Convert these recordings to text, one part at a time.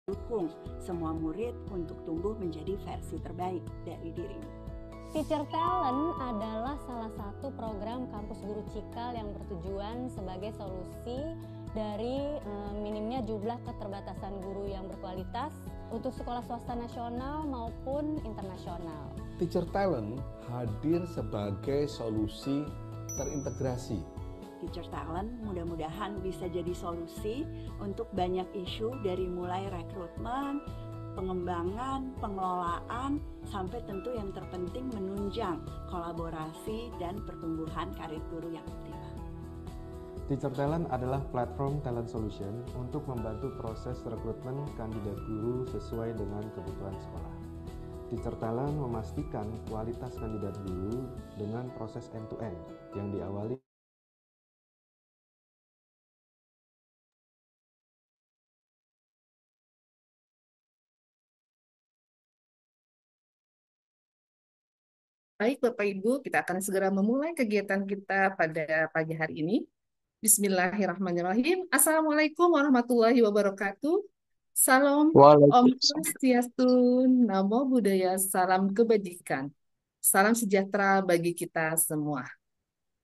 dukung semua murid untuk tumbuh menjadi versi terbaik dari dirinya. Teacher Talent adalah salah satu program kampus guru Cikal yang bertujuan sebagai solusi dari minimnya jumlah keterbatasan guru yang berkualitas untuk sekolah swasta nasional maupun internasional. Teacher Talent hadir sebagai solusi terintegrasi. Teacher Talent mudah-mudahan bisa jadi solusi untuk banyak isu dari mulai rekrutmen, pengembangan, pengelolaan, sampai tentu yang terpenting menunjang kolaborasi dan pertumbuhan karir guru yang optimal. Teacher Talent adalah platform talent solution untuk membantu proses rekrutmen kandidat guru sesuai dengan kebutuhan sekolah. Teacher Talent memastikan kualitas kandidat guru dengan proses end-to-end yang diawali Baik Bapak Ibu, kita akan segera memulai kegiatan kita pada pagi hari ini. Bismillahirrahmanirrahim. Assalamualaikum warahmatullahi wabarakatuh. Salam Om Swastiastu, Namo Buddhaya, salam kebajikan. Salam sejahtera bagi kita semua.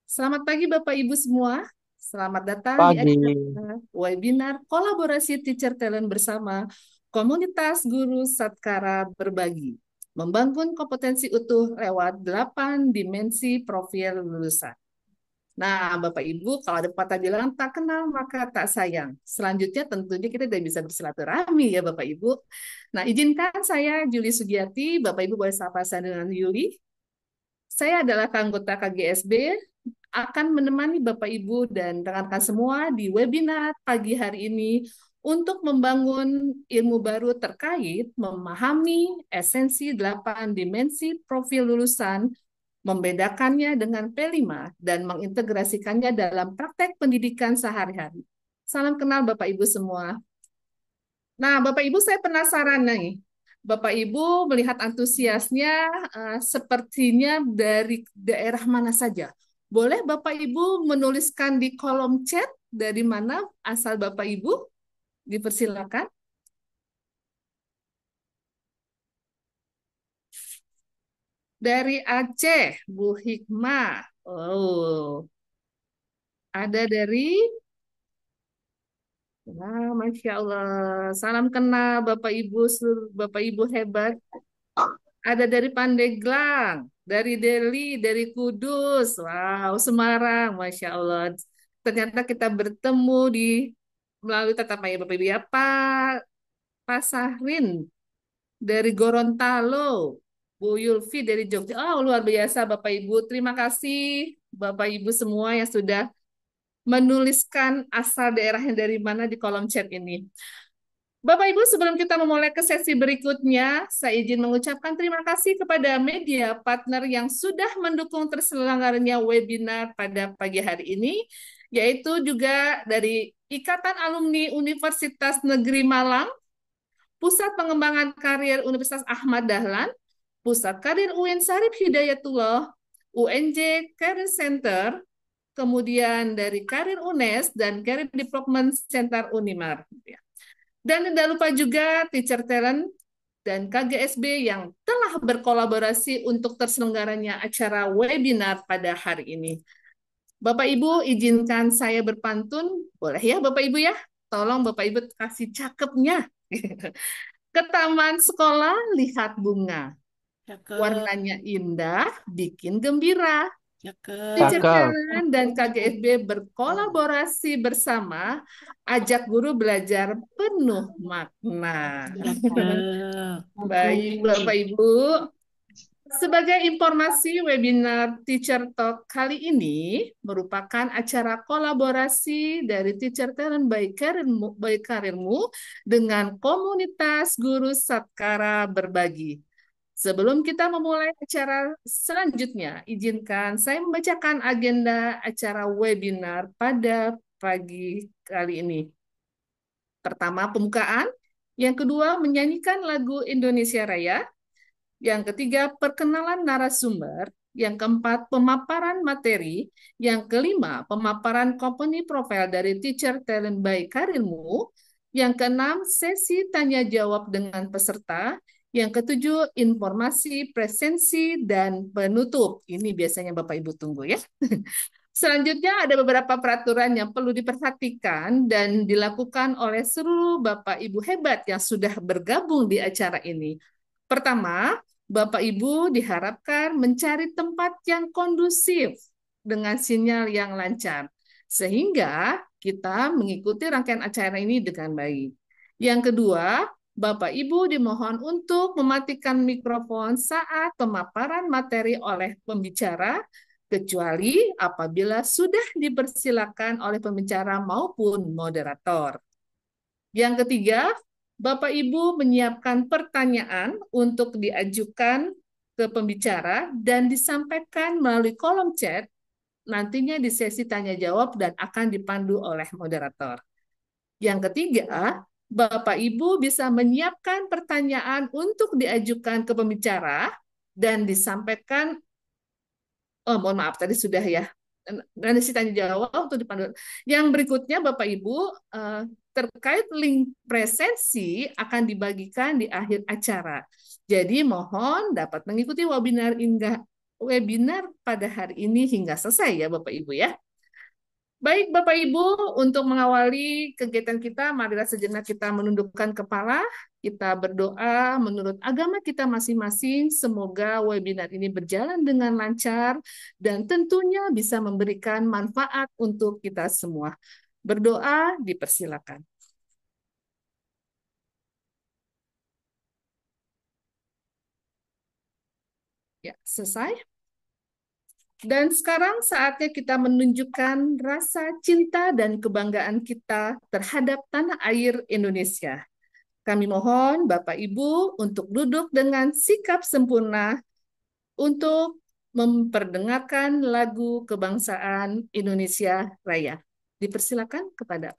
Selamat pagi Bapak Ibu semua. Selamat datang di acara webinar kolaborasi Teacher Talent bersama Komunitas Guru Satkara Berbagi. Membangun kompetensi utuh lewat 8 dimensi profil lulusan. Nah, Bapak Ibu, kalau ada pepatah bilang tak kenal maka tak sayang. Selanjutnya tentunya kita tidak bisa bersilaturahmi ya Bapak Ibu. Nah, izinkan saya Juli Sugiati, Bapak Ibu boleh sapa saya dengan Yuli. Saya adalah anggota KGSB, akan menemani Bapak Ibu dan rekan-rekan semua di webinar pagi hari ini untuk membangun ilmu baru terkait memahami esensi 8 dimensi profil lulusan, membedakannya dengan P5, dan mengintegrasikannya dalam praktek pendidikan sehari-hari. Salam kenal Bapak Ibu semua. Nah, Bapak Ibu saya penasaran nih. Bapak Ibu melihat antusiasnya sepertinya dari daerah mana saja. Boleh Bapak Ibu menuliskan di kolom chat dari mana asal Bapak Ibu? Dipersilakan. Dari Aceh, Bu Hikmah. Oh, ada dari, nah, Masya Allah. Salam kenal Bapak Ibu, Bapak Ibu hebat. Ada dari Pandeglang, dari Delhi, dari Kudus. Wow, Semarang, Masya Allah. Ternyata kita bertemu di melalui tatap maya Bapak Ibu ya. Pak Sahrin dari Gorontalo, Bu Yulfi dari Jogja. Oh, luar biasa Bapak Ibu. Terima kasih Bapak Ibu semua yang sudah menuliskan asal daerahnya dari mana di kolom chat ini. Bapak Ibu, sebelum kita memulai ke sesi berikutnya, saya izin mengucapkan terima kasih kepada media partner yang sudah mendukung terselenggaranya webinar pada pagi hari ini, yaitu juga dari Ikatan Alumni Universitas Negeri Malang, Pusat Pengembangan Karir Universitas Ahmad Dahlan, Pusat Karir UIN Sarif Hidayatullah, UNJ Career Center, kemudian dari Karir UNES dan Career Development Center Unimar. Dan tidak lupa juga Teacher Talent dan KGSB yang telah berkolaborasi untuk terselenggaranya acara webinar pada hari ini. Bapak Ibu, izinkan saya berpantun. Boleh ya Bapak Ibu ya? Tolong Bapak Ibu kasih cakepnya. Ke taman sekolah lihat bunga. Warnanya indah, bikin gembira. Teacher Talent dan KGSB berkolaborasi bersama, ajak guru belajar penuh makna. Baik, Bapak Ibu. Sebagai informasi, webinar Teacher Talk kali ini merupakan acara kolaborasi dari Teacher Talent by Karirmu dengan komunitas guru Satkara Berbagi. Sebelum kita memulai acara selanjutnya, izinkan saya membacakan agenda acara webinar pada pagi kali ini. Pertama, pembukaan. Yang kedua, menyanyikan lagu Indonesia Raya. Yang ketiga, perkenalan narasumber. Yang keempat, pemaparan materi. Yang kelima, pemaparan company profile dari Teacher Talent by Karirmu. Yang keenam, sesi tanya jawab dengan peserta. Yang ketujuh, informasi, presensi, dan penutup. Ini biasanya Bapak Ibu tunggu ya. Selanjutnya ada beberapa peraturan yang perlu diperhatikan dan dilakukan oleh seluruh Bapak Ibu hebat yang sudah bergabung di acara ini. Pertama, Bapak Ibu diharapkan mencari tempat yang kondusif dengan sinyal yang lancar, sehingga kita mengikuti rangkaian acara ini dengan baik. Yang kedua, Bapak Ibu dimohon untuk mematikan mikrofon saat pemaparan materi oleh pembicara, kecuali apabila sudah dipersilakan oleh pembicara maupun moderator. Yang ketiga, Bapak Ibu menyiapkan pertanyaan untuk diajukan ke pembicara dan disampaikan melalui kolom chat nantinya di sesi tanya jawab dan akan dipandu oleh moderator. Yang ketiga, Bapak Ibu bisa menyiapkan pertanyaan untuk diajukan ke pembicara dan disampaikan. Oh, mohon maaf, tadi sudah ya. Dan sesi tanya jawab untuk dipandu. Yang berikutnya, Bapak Ibu, terkait link presensi akan dibagikan di akhir acara. Jadi mohon dapat mengikuti webinar pada hari ini hingga selesai ya Bapak Ibu ya. Baik Bapak Ibu, untuk mengawali kegiatan kita, marilah sejenak kita menundukkan kepala, kita berdoa menurut agama kita masing-masing, semoga webinar ini berjalan dengan lancar dan tentunya bisa memberikan manfaat untuk kita semua. Berdoa dipersilakan. Ya, selesai. Dan sekarang saatnya kita menunjukkan rasa cinta dan kebanggaan kita terhadap tanah air Indonesia. Kami mohon Bapak Ibu untuk duduk dengan sikap sempurna untuk memperdengarkan lagu kebangsaan Indonesia Raya. Dipersilakan kepada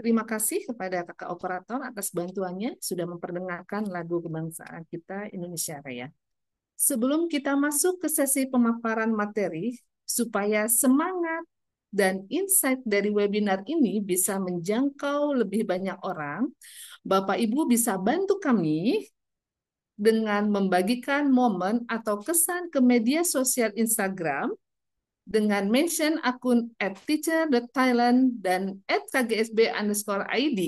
terima kasih kepada kakak operator atas bantuannya sudah memperdengarkan lagu kebangsaan kita Indonesia Raya. Sebelum kita masuk ke sesi pemaparan materi, supaya semangat dan insight dari webinar ini bisa menjangkau lebih banyak orang, Bapak Ibu bisa bantu kami dengan membagikan momen atau kesan ke media sosial Instagram dengan mention akun @teacher.thailand dan @kgsb_id.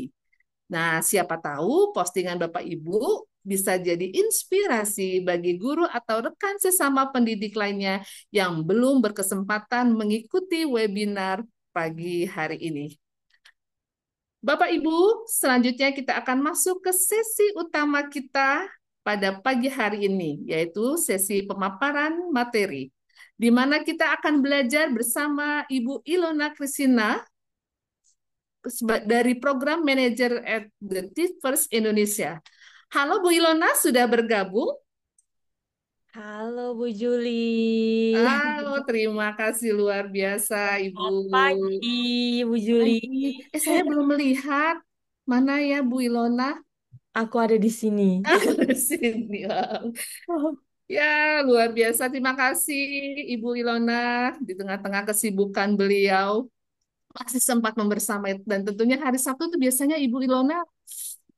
Nah, siapa tahu postingan Bapak Ibu bisa jadi inspirasi bagi guru atau rekan sesama pendidik lainnya yang belum berkesempatan mengikuti webinar pagi hari ini. Bapak Ibu, selanjutnya kita akan masuk ke sesi utama kita pada pagi hari ini, yaitu sesi pemaparan materi, di mana kita akan belajar bersama Ibu Ilona Kristina dari Program Manager at the First Indonesia. Halo Bu Ilona, sudah bergabung? Halo Bu Juli. Terima kasih luar biasa Ibu. Selamat pagi Bu Juli. Pagi. Saya belum melihat. Mana ya Bu Ilona? Aku ada di sini. Di sini. Ya, luar biasa. Terima kasih Ibu Ilona di tengah-tengah kesibukan beliau masih sempat membersamai dan tentunya hari Sabtu itu biasanya Ibu Ilona,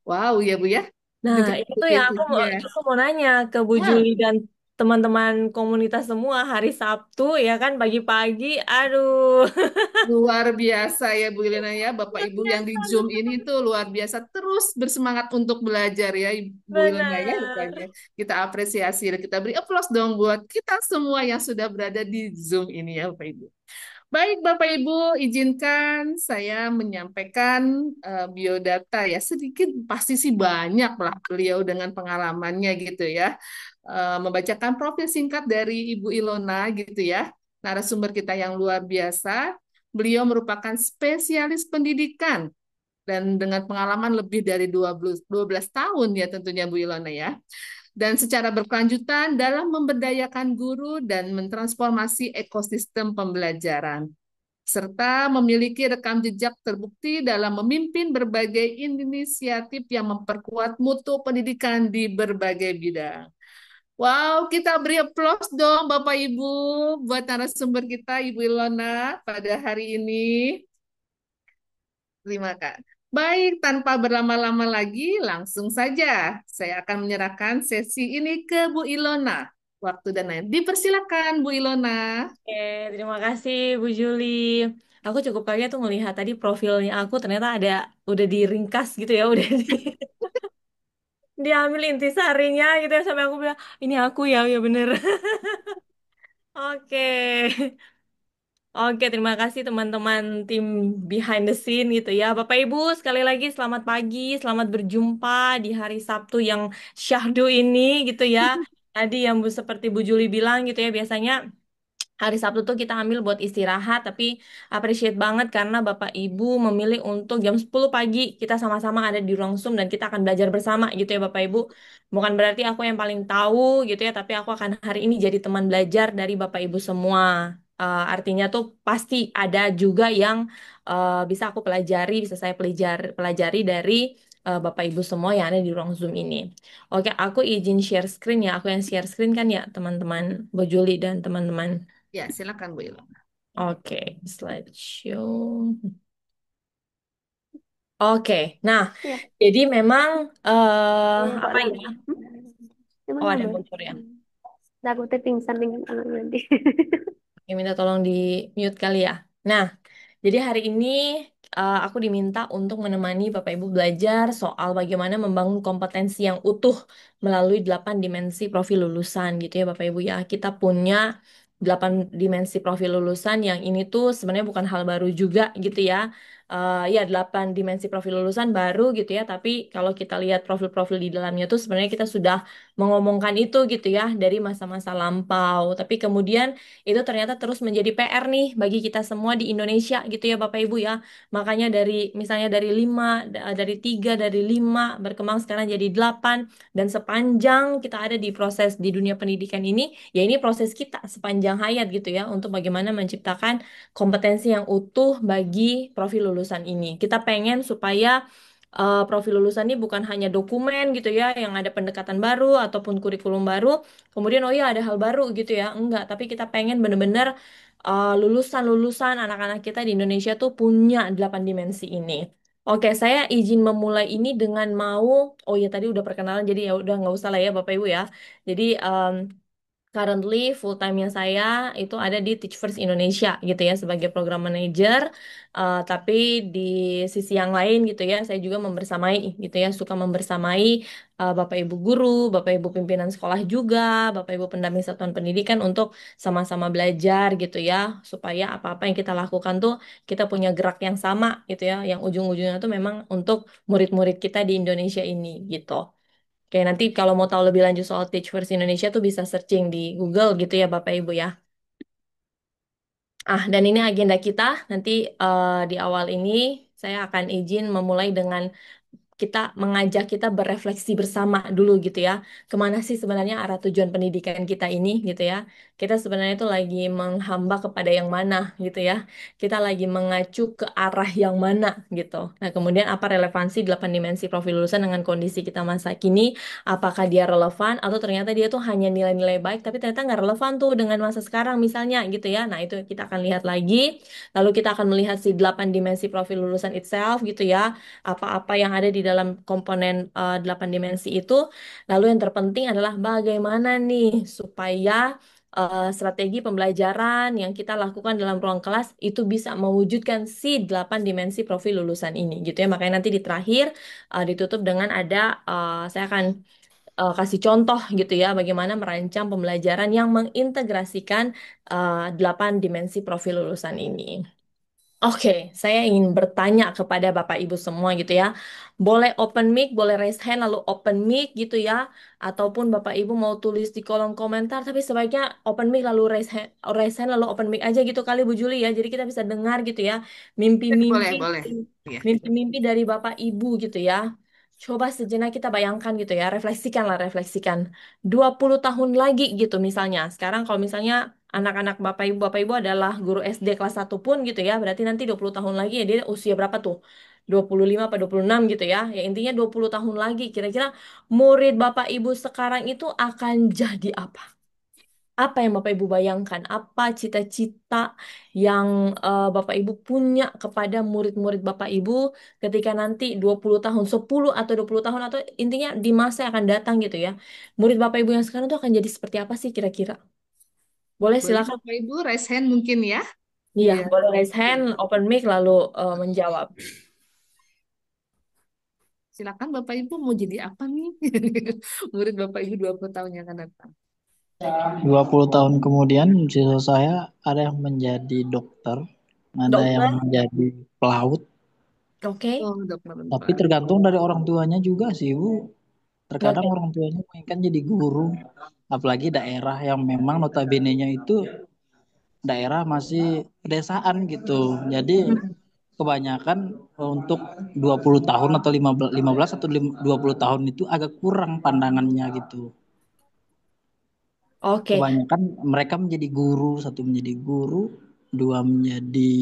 wow ya Bu ya, Nah, juga itu ya yang Bu ya. aku mau nanya ke Bu Ah, Juli dan teman-teman komunitas semua hari Sabtu ya kan pagi-pagi. Aduh. luar biasa ya Bu Ilona ya, Bapak Ibu yang di Zoom ini tuh luar biasa terus bersemangat untuk belajar ya Bu Ilona ya, Benar. rupanya kita apresiasi dan kita beri aplaus dong buat kita semua yang sudah berada di Zoom ini ya Bapak Ibu. Baik, Bapak Ibu, izinkan saya menyampaikan biodata ya. Sedikit, pasti sih banyak lah beliau dengan pengalamannya gitu ya. Membacakan profil singkat dari Ibu Ilona gitu ya. Narasumber kita yang luar biasa. Beliau merupakan spesialis pendidikan dan dengan pengalaman lebih dari 12 tahun ya tentunya Bu Ilona ya, dan secara berkelanjutan dalam memberdayakan guru dan mentransformasi ekosistem pembelajaran, serta memiliki rekam jejak terbukti dalam memimpin berbagai inisiatif yang memperkuat mutu pendidikan di berbagai bidang. Wow, kita beri aplaus dong Bapak Ibu buat narasumber kita Ibu Ilona pada hari ini. Terima kasih. Baik, tanpa berlama-lama lagi, langsung saja saya akan menyerahkan sesi ini ke Bu Ilona. Waktu dan lain. Dipersilakan Bu Ilona. Oke, terima kasih Bu Juli. Aku cukup kaget tuh melihat tadi profilnya aku ternyata ada udah diringkas gitu ya, udah diambil intisarinya gitu ya sampai aku bilang ini aku ya, ya bener. Oke. Oke, terima kasih teman-teman tim behind the scene gitu ya. Bapak Ibu, sekali lagi selamat pagi, selamat berjumpa di hari Sabtu yang syahdu ini gitu ya. Tadi yang seperti Bu Juli bilang gitu ya, biasanya hari Sabtu tuh kita ambil buat istirahat, tapi appreciate banget karena Bapak Ibu memilih untuk jam 10 pagi kita sama-sama ada di ruang Zoom dan kita akan belajar bersama gitu ya Bapak Ibu. Bukan berarti aku yang paling tahu gitu ya, tapi aku akan hari ini jadi teman belajar dari Bapak Ibu semua. Artinya tuh pasti ada juga yang bisa aku pelajari, bisa saya pelajari dari Bapak Ibu semua yang ada di ruang Zoom ini. Oke, aku izin share screen ya. Aku yang share screen kan ya teman-teman Bu Juli dan teman-teman. Ya, silakan Bu Ilona. Oke, slideshow. Oke, nah, Ya, jadi memang kok apa lama. ya? Emang Oh, ada lama. bocor ya. Takutnya pingsan dengan anak nanti. Oke, minta tolong di mute kali ya. Nah, jadi hari ini aku diminta untuk menemani Bapak Ibu belajar soal bagaimana membangun kompetensi yang utuh melalui 8 dimensi profil lulusan gitu ya Bapak Ibu ya. Kita punya 8 dimensi profil lulusan yang ini tuh sebenarnya bukan hal baru juga gitu ya. Ya 8 dimensi profil lulusan baru gitu ya, tapi kalau kita lihat profil-profil di dalamnya tuh sebenarnya kita sudah mengomongkan itu gitu ya dari masa-masa lampau. Tapi kemudian itu ternyata terus menjadi PR nih bagi kita semua di Indonesia gitu ya Bapak Ibu ya. Makanya dari misalnya dari 5, dari 3, dari 5 berkembang sekarang jadi 8 dan sepanjang kita ada di proses di dunia pendidikan ini, ya ini proses kita sepanjang hayat gitu ya untuk bagaimana menciptakan kompetensi yang utuh bagi profil lulusan ini. Kita pengen supaya profil lulusan ini bukan hanya dokumen gitu ya yang ada pendekatan baru ataupun kurikulum baru, kemudian oh ya ada hal baru gitu ya. Enggak, tapi kita pengen bener-bener lulusan-lulusan anak-anak kita di Indonesia tuh punya 8 dimensi ini. Oke, saya izin memulai ini dengan mau, oh ya tadi udah perkenalan jadi ya udah nggak usah lah ya Bapak Ibu ya. Jadi currently full time-nya saya itu ada di Teach First Indonesia gitu ya sebagai program manager. Tapi di sisi yang lain gitu ya saya juga membersamai gitu ya suka membersamai Bapak Ibu guru, Bapak Ibu pimpinan sekolah juga, Bapak Ibu pendamping satuan pendidikan untuk sama-sama belajar gitu ya supaya apa-apa yang kita lakukan tuh kita punya gerak yang sama gitu ya yang ujung-ujungnya tuh memang untuk murid-murid kita di Indonesia ini gitu. Oke, nanti kalau mau tahu lebih lanjut soal Teach First Indonesia tuh bisa searching di Google gitu ya Bapak Ibu ya. Dan ini agenda kita. Nanti di awal ini saya akan izin memulai dengan kita mengajak kita berefleksi bersama dulu gitu ya. Kemana sih sebenarnya arah tujuan pendidikan kita ini gitu ya. Kita sebenarnya itu lagi menghamba kepada yang mana gitu ya. Kita lagi mengacu ke arah yang mana gitu. Nah kemudian apa relevansi 8 dimensi profil lulusan dengan kondisi kita masa kini. Apakah dia relevan atau ternyata dia tuh hanya nilai-nilai baik tapi ternyata nggak relevan tuh dengan masa sekarang misalnya gitu ya. Nah itu kita akan lihat lagi. Lalu kita akan melihat si 8 dimensi profil lulusan itself gitu ya, apa-apa yang ada di dalam komponen 8 dimensi itu. Lalu yang terpenting adalah bagaimana nih supaya strategi pembelajaran yang kita lakukan dalam ruang kelas itu bisa mewujudkan si 8 dimensi profil lulusan ini gitu ya. Makanya nanti di terakhir ditutup dengan ada saya akan kasih contoh gitu ya bagaimana merancang pembelajaran yang mengintegrasikan 8 dimensi profil lulusan ini. Oke, saya ingin bertanya kepada Bapak Ibu semua gitu ya. Boleh open mic, boleh raise hand lalu open mic gitu ya. Ataupun Bapak Ibu mau tulis di kolom komentar, tapi sebaiknya open mic lalu raise hand lalu open mic aja gitu kali Bu Juli ya. Jadi kita bisa dengar gitu ya Boleh, mimpi-mimpi, boleh. Iya. mimpi-mimpi dari Bapak Ibu gitu ya. Coba sejenak kita bayangkan gitu ya, refleksikan lah, refleksikan. 20 tahun lagi gitu misalnya. Sekarang kalau misalnya anak-anak Bapak Ibu adalah guru SD kelas 1 pun gitu ya, berarti nanti 20 tahun lagi ya dia usia berapa tuh? 25 apa 26 gitu ya. Ya intinya 20 tahun lagi kira-kira murid Bapak Ibu sekarang itu akan jadi apa? Apa yang Bapak Ibu bayangkan? Apa cita-cita yang Bapak Ibu punya kepada murid-murid Bapak Ibu ketika nanti 20 tahun, 10 atau 20 tahun atau intinya di masa yang akan datang gitu ya. Murid Bapak Ibu yang sekarang tuh akan jadi seperti apa sih kira-kira? Boleh Boleh silakan. Bapak Ibu raise hand mungkin ya. Iya, Biar boleh raise hand, open mic lalu menjawab. silakan Bapak Ibu mau jadi apa nih? Murid Bapak Ibu 20 tahun yang akan datang. 20 tahun kemudian siswa saya ada yang menjadi dokter, ada yang Dokter, menjadi pelaut, oke. Oh, dokter. tapi tergantung dari orang tuanya juga sih, Bu. Terkadang Oke. orang tuanya menginginkan jadi guru, apalagi daerah yang memang notabene-nya itu daerah masih pedesaan gitu. Jadi Hmm. kebanyakan untuk 20 tahun atau 15 atau 20 tahun itu agak kurang pandangannya gitu. Oke. Kebanyakan mereka menjadi guru, satu menjadi guru, dua menjadi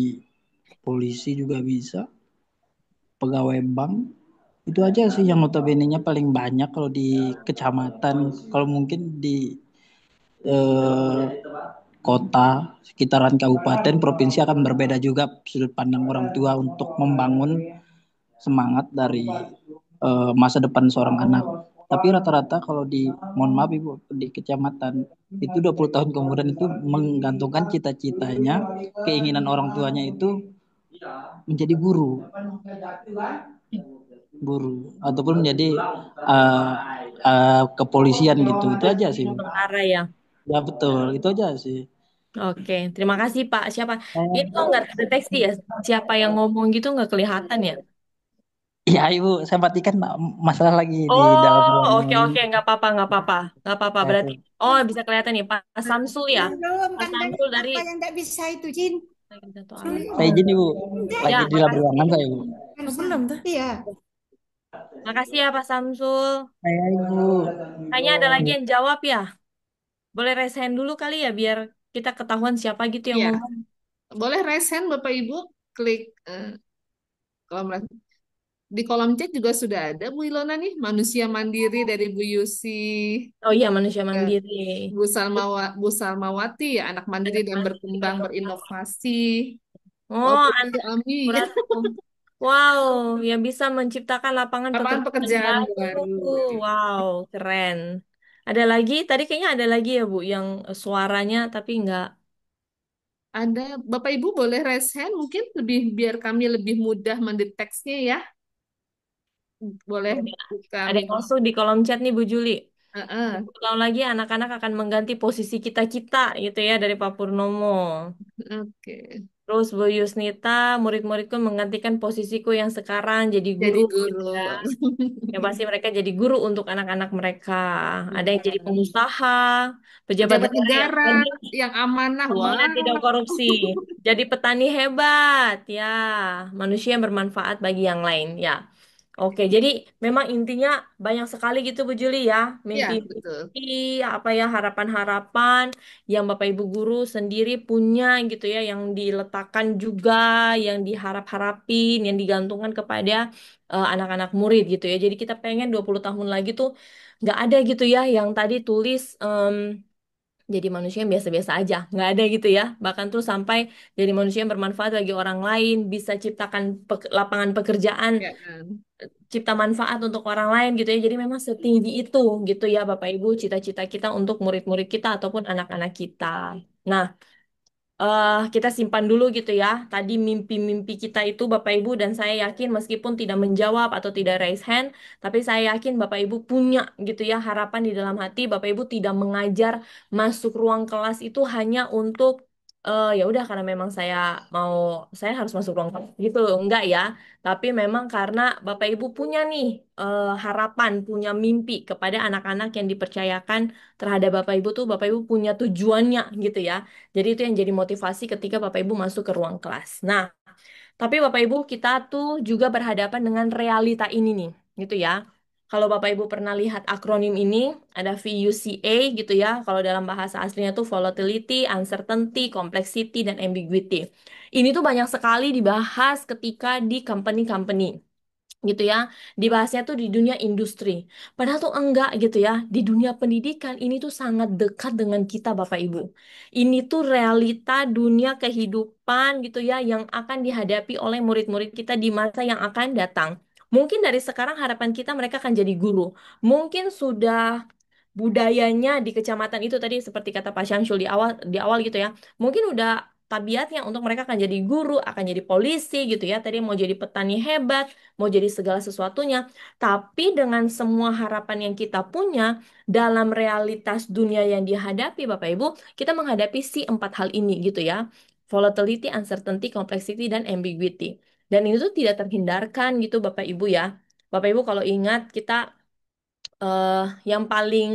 polisi juga bisa, pegawai bank. Itu aja sih yang notabene-nya paling banyak kalau di kecamatan. Kalau mungkin di eh, kota, sekitaran kabupaten, provinsi akan berbeda juga sudut pandang orang tua untuk membangun semangat dari masa depan seorang anak. Tapi rata-rata kalau di, mohon maaf Ibu, di kecamatan itu 20 tahun kemudian itu menggantungkan cita-citanya, keinginan orang tuanya itu menjadi guru, ataupun menjadi uh, kepolisian gitu. Itu aja sih. Tentara ya. Ya betul, itu aja sih. Oke, terima kasih Pak. Siapa? Ini kok Eh, nggak terdeteksi ya? Siapa yang ngomong gitu nggak kelihatan ya? Ya Ibu, saya matikan masalah lagi di dalam Oh, oke ruangan. oke, nggak apa-apa, nggak apa-apa, nggak apa-apa. Berarti, Eh, oh bisa kelihatan nih Pak Samsul ya? Belum Pak kan banyak Samsul dari apa yang tidak bisa itu Jin. satu alat. Sulit. Saya izin Ibu, Enggak. lagi Ya, di dalam makasih. ruangan saya Ibu. Oh, belum tuh. Iya. Makasih ya Pak Samsul. Saya Ibu. Kayaknya ada lagi yang jawab ya. Boleh raise hand dulu kali ya, biar kita ketahuan siapa gitu yang Iya, ngomong. boleh raise hand Bapak Ibu, klik kolom di kolom chat juga sudah ada Bu Ilona nih, manusia mandiri dari Bu Yusi, Oh iya, manusia eh, mandiri. Bu Salmawati ya, anak mandiri dan berkembang berinovasi. Oh, Oh, Bu anak Ami ya, Suratku. Wow, yang bisa menciptakan lapangan lapangan pekerjaan pekerjaan baru. baru. Wow, keren. Ada lagi, tadi kayaknya ada lagi ya Bu, yang suaranya tapi nggak. Ada Bapak Ibu boleh raise hand mungkin lebih biar kami lebih mudah mendeteksinya ya. Boleh buka Ada yang masuk di kolom chat nih Bu Juli. Heeh, 10 tahun lagi anak-anak akan mengganti posisi kita-kita gitu ya dari Pak Purnomo. oke. Terus Bu Yusnita, murid-muridku menggantikan posisiku yang sekarang jadi Jadi guru guru. gitu ya. Yang pasti mereka jadi guru untuk anak-anak mereka. Ada yang jadi Iya. pengusaha, pejabat Pejabat negara yang negara rajin, yang amanah, amanah, wah. tidak korupsi. Jadi petani hebat, ya. Manusia yang bermanfaat bagi yang lain, ya. Oke, jadi memang intinya banyak sekali gitu Bu Juli ya, Ya, betul. mimpi-mimpi, apa ya, harapan-harapan yang Bapak Ibu guru sendiri punya gitu ya, yang diletakkan juga, yang diharap-harapin, yang digantungkan kepada anak-anak murid gitu ya. Jadi kita pengen 20 tahun lagi tuh nggak ada gitu ya, yang tadi tulis jadi manusia yang biasa-biasa aja, nggak ada gitu ya. Bahkan tuh sampai jadi manusia yang bermanfaat bagi orang lain, bisa ciptakan lapangan pekerjaan, Ya kan. cipta manfaat untuk orang lain gitu ya. Jadi memang setinggi itu gitu ya Bapak Ibu cita-cita kita untuk murid-murid kita ataupun anak-anak kita. Nah, kita simpan dulu gitu ya. Tadi mimpi-mimpi kita itu Bapak Ibu dan saya yakin meskipun tidak menjawab atau tidak raise hand, tapi saya yakin Bapak Ibu punya gitu ya harapan di dalam hati. Bapak Ibu tidak mengajar masuk ruang kelas itu hanya untuk ya udah karena memang saya harus masuk ruang kelas gitu. Enggak ya. Tapi memang karena Bapak Ibu punya nih harapan, punya mimpi kepada anak-anak yang dipercayakan terhadap Bapak Ibu tuh Bapak Ibu punya tujuannya gitu ya. Jadi itu yang jadi motivasi ketika Bapak Ibu masuk ke ruang kelas. Nah, tapi Bapak Ibu kita tuh juga berhadapan dengan realita ini nih, gitu ya. Kalau Bapak Ibu pernah lihat akronim ini, ada VUCA gitu ya. Kalau dalam bahasa aslinya tuh volatility, uncertainty, complexity, dan ambiguity. Ini tuh banyak sekali dibahas ketika di company-company gitu ya. Dibahasnya tuh di dunia industri. Padahal tuh enggak gitu ya. Di dunia pendidikan ini tuh sangat dekat dengan kita Bapak Ibu. Ini tuh realita dunia kehidupan gitu ya yang akan dihadapi oleh murid-murid kita di masa yang akan datang. Mungkin dari sekarang harapan kita mereka akan jadi guru. Mungkin sudah budayanya di kecamatan itu tadi seperti kata Pak Syamsul di awal gitu ya. Mungkin udah tabiatnya untuk mereka akan jadi guru, akan jadi polisi gitu ya. Tadi mau jadi petani hebat, mau jadi segala sesuatunya. Tapi dengan semua harapan yang kita punya dalam realitas dunia yang dihadapi Bapak Ibu, kita menghadapi si empat hal ini gitu ya. Volatility, uncertainty, complexity, dan ambiguity. Dan ini tuh tidak terhindarkan gitu Bapak Ibu ya. Bapak Ibu kalau ingat kita eh yang paling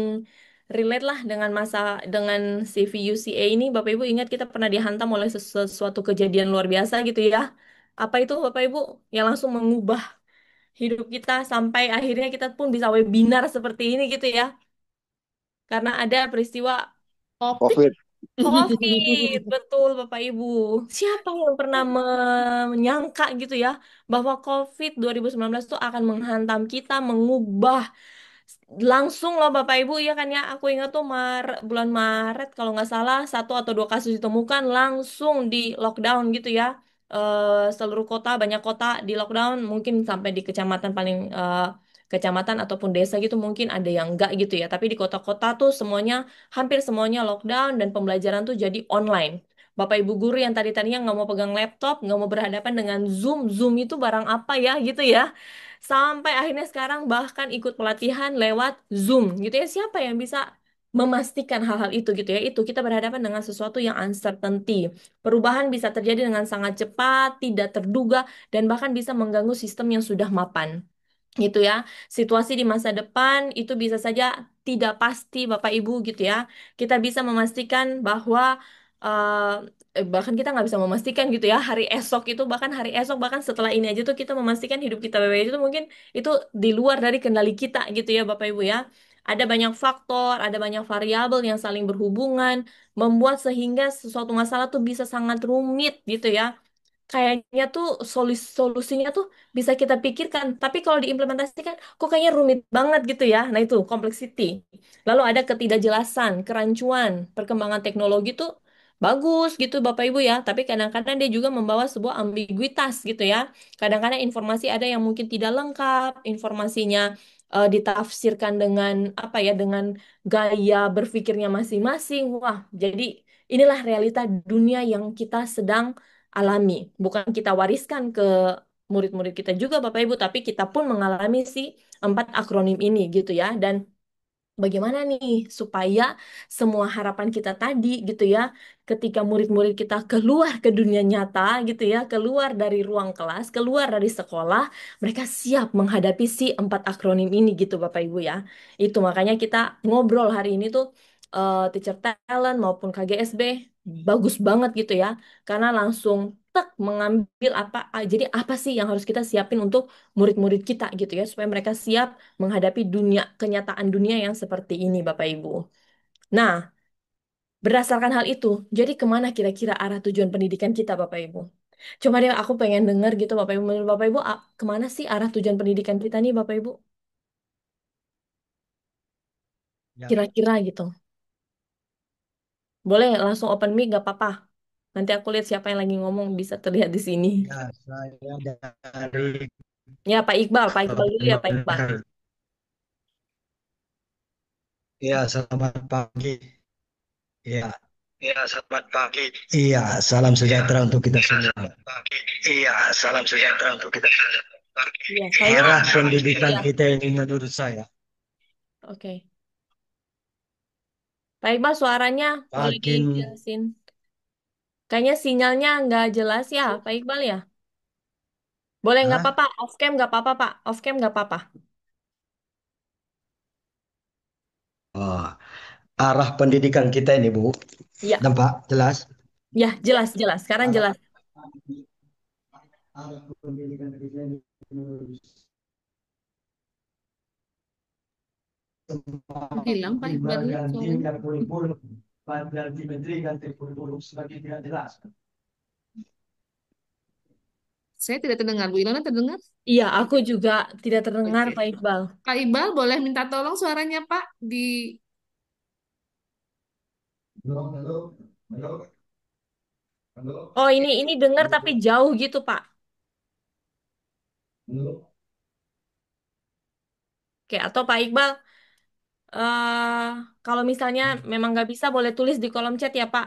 relate lah dengan dengan CVUCA ini, Bapak Ibu ingat kita pernah dihantam oleh sesuatu kejadian luar biasa gitu ya. Apa itu Bapak Ibu yang langsung mengubah hidup kita sampai akhirnya kita pun bisa webinar seperti ini gitu ya. Karena ada peristiwa COVID. COVID. COVID, betul Bapak Ibu. Siapa yang pernah menyangka gitu ya bahwa COVID 2019 itu akan menghantam kita, mengubah langsung loh Bapak Ibu ya kan ya. Aku ingat tuh bulan Maret kalau nggak salah satu atau dua kasus ditemukan langsung di lockdown gitu ya. Seluruh kota, banyak kota di lockdown, mungkin sampai di kecamatan paling kecamatan ataupun desa gitu mungkin ada yang enggak gitu ya. Tapi di kota-kota tuh semuanya hampir semuanya lockdown dan pembelajaran tuh jadi online. Bapak Ibu guru yang tadinya nggak mau pegang laptop, nggak mau berhadapan dengan Zoom, Zoom itu barang apa ya gitu ya. Sampai akhirnya sekarang bahkan ikut pelatihan lewat Zoom gitu ya. Siapa yang bisa memastikan hal-hal itu gitu ya? Itu kita berhadapan dengan sesuatu yang uncertainty. Perubahan bisa terjadi dengan sangat cepat, tidak terduga, dan bahkan bisa mengganggu sistem yang sudah mapan gitu ya. Situasi di masa depan itu bisa saja tidak pasti Bapak Ibu gitu ya. Kita bisa memastikan bahwa bahkan kita nggak bisa memastikan gitu ya hari esok bahkan setelah ini aja tuh kita memastikan hidup kita baik-baik aja tuh mungkin itu di luar dari kendali kita gitu ya Bapak Ibu ya. Ada banyak faktor, ada banyak variabel yang saling berhubungan, membuat sehingga sesuatu masalah tuh bisa sangat rumit gitu ya kayaknya tuh solusinya tuh bisa kita pikirkan, tapi kalau diimplementasikan kok kayaknya rumit banget gitu ya. Nah, itu complexity. Lalu ada ketidakjelasan, kerancuan, perkembangan teknologi tuh bagus gitu Bapak Ibu ya, tapi kadang-kadang dia juga membawa sebuah ambiguitas gitu ya. Kadang-kadang informasi ada yang mungkin tidak lengkap, informasinya ditafsirkan dengan apa ya, dengan gaya berpikirnya masing-masing. Wah, jadi inilah realita dunia yang kita sedang alami. Bukan kita wariskan ke murid-murid kita juga Bapak Ibu, tapi kita pun mengalami si empat akronim ini gitu ya. Dan bagaimana nih supaya semua harapan kita tadi gitu ya, ketika murid-murid kita keluar ke dunia nyata gitu ya, keluar dari ruang kelas, keluar dari sekolah, mereka siap menghadapi si 4 akronim ini gitu Bapak Ibu ya. Itu makanya kita ngobrol hari ini tuh Teacher Talent maupun KGSB bagus banget gitu ya, karena langsung tek mengambil apa, jadi apa sih yang harus kita siapin untuk murid-murid kita gitu ya, supaya mereka siap menghadapi dunia, kenyataan dunia yang seperti ini, Bapak Ibu. Nah, berdasarkan hal itu, jadi kemana kira-kira arah tujuan pendidikan kita, Bapak Ibu? Coba deh aku pengen dengar gitu, Bapak Ibu. Menurut Bapak Ibu, kemana sih arah tujuan pendidikan kita nih, Bapak Ibu? Ya, Kira-kira gitu. Boleh langsung open mic, gak apa-apa. Nanti aku lihat siapa yang lagi ngomong, bisa terlihat di sini. ya, saya dari Ya, Pak Iqbal dulu ya, Pak Iqbal. Benar. Ya, selamat pagi. Ya, Ya, selamat pagi. iya, salam sejahtera untuk kita Ya, semua. selamat pagi. Iya, salam sejahtera untuk kita semua. Iya, kayaknya, Arah pendidikan ya, kita ini menurut saya oke. Pak Iqbal, suaranya boleh makin dijelasin. Kayaknya sinyalnya nggak jelas ya, Pak Iqbal ya. Boleh nggak Hah? apa-apa, off cam nggak apa-apa, Pak. Off cam nggak apa-apa. Oh, arah pendidikan kita ini, Bu. Ya, Nampak jelas? ya jelas jelas. Sekarang Arah, jelas. arah pendidikan kita ini menurut Hilang Pak Iqbalnya suaranya. bergantinya kurikulum pada Menteri ganti kurikulum semakin tidak jelas. Saya tidak terdengar. Bu Ilona terdengar? Iya, aku juga tidak terdengar, Oke. Pak Iqbal. Pak Iqbal boleh minta tolong suaranya Pak di Halo, halo, halo, halo, Oh, ini dengar tapi jauh gitu, Pak. halo. Oke, atau Pak Iqbal, eh kalau misalnya memang nggak bisa, boleh tulis di kolom chat ya, Pak.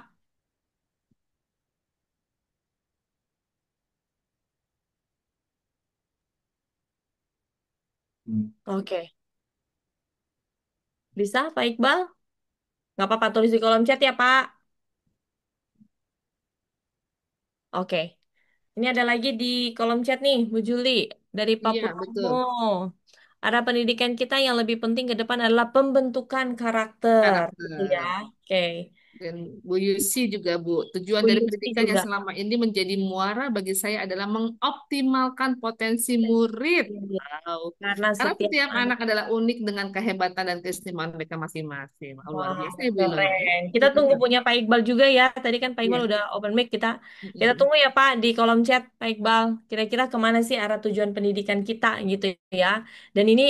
Oke, bisa, Pak Iqbal? Nggak apa-apa, tulis di kolom chat ya, Pak. Oke. Ini ada lagi di kolom chat nih, Bu Juli, dari Pak Iya, Purnomo. betul. Ada pendidikan kita yang lebih penting ke depan adalah pembentukan karakter, gitu ya. Karakter. Oke. Dan Bu Yusi juga Bu, tujuan Bu dari Yusti pendidikan yang juga. selama ini menjadi muara bagi saya adalah mengoptimalkan potensi murid. Iya. Wow. Karena Karena setiap setiap anak. anak adalah unik dengan kehebatan dan keistimewaan mereka masing-masing. Wah, luar Wah, biasa ya Bu Ilona ya. keren. Kita tunggu punya Pak Iqbal juga ya. Tadi kan Pak Iqbal Iya. udah open mic kita Mm-mm. tunggu ya Pak di kolom chat Pak Iqbal. Kira-kira kemana sih arah tujuan pendidikan kita gitu ya. Dan ini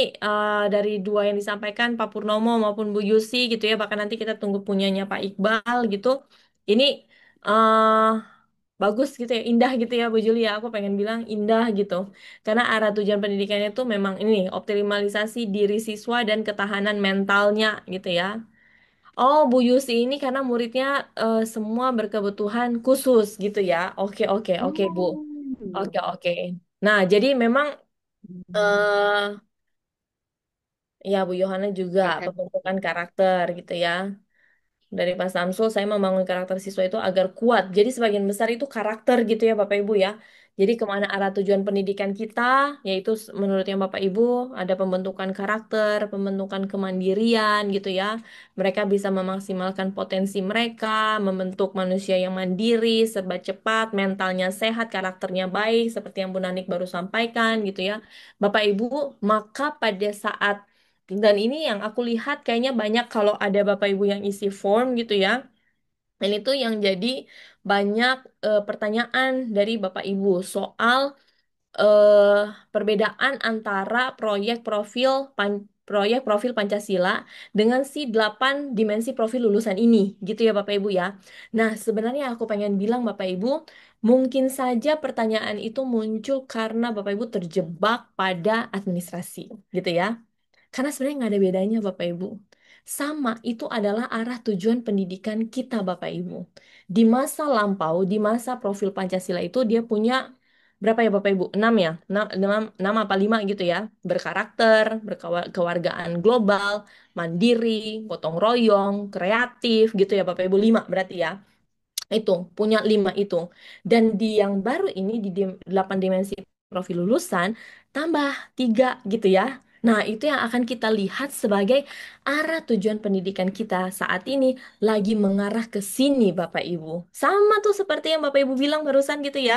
dari dua yang disampaikan Pak Purnomo maupun Bu Yusi gitu ya. Bahkan nanti kita tunggu punyanya Pak Iqbal gitu. Ini eh bagus gitu ya, indah gitu ya Bu Julia. Aku pengen bilang indah gitu. Karena arah tujuan pendidikannya tuh memang ini optimalisasi diri siswa dan ketahanan mentalnya gitu ya. Oh, Bu Yusi ini karena muridnya semua berkebutuhan khusus gitu ya. Oke, oke, oke, Bu. Hmm. Oke, oke. Nah, jadi memang eh ya Bu Yohana juga Keren. pembentukan karakter gitu ya. Dari Pak Samsul, saya membangun karakter siswa itu agar kuat. Jadi sebagian besar itu karakter gitu ya Bapak Ibu ya. Jadi kemana arah tujuan pendidikan kita, yaitu menurutnya Bapak Ibu, ada pembentukan karakter, pembentukan kemandirian gitu ya. Mereka bisa memaksimalkan potensi mereka, membentuk manusia yang mandiri, serba cepat, mentalnya sehat, karakternya baik, seperti yang Bu Nanik baru sampaikan gitu ya. Bapak Ibu, maka pada saat dan ini yang aku lihat kayaknya banyak kalau ada Bapak Ibu yang isi form gitu ya. Dan itu yang jadi banyak pertanyaan dari Bapak Ibu soal eh, perbedaan antara proyek profil Pancasila dengan si 8 dimensi profil lulusan ini gitu ya Bapak Ibu ya. Nah, sebenarnya aku pengen bilang Bapak Ibu, mungkin saja pertanyaan itu muncul karena Bapak Ibu terjebak pada administrasi gitu ya. Karena sebenarnya nggak ada bedanya Bapak Ibu. Sama, itu adalah arah tujuan pendidikan kita Bapak Ibu. Di masa lampau, di masa profil Pancasila itu dia punya berapa ya Bapak Ibu? 6 ya? 6 apa 5 gitu ya. Berkarakter, berkewargaan global, mandiri, gotong royong, kreatif gitu ya Bapak Ibu. 5 berarti ya. Itu, punya 5 itu. Dan di yang baru ini, di 8 dimensi profil lulusan, tambah 3 gitu ya. Nah, itu yang akan kita lihat sebagai arah tujuan pendidikan kita saat ini lagi mengarah ke sini, Bapak Ibu. Sama tuh seperti yang Bapak Ibu bilang barusan gitu ya.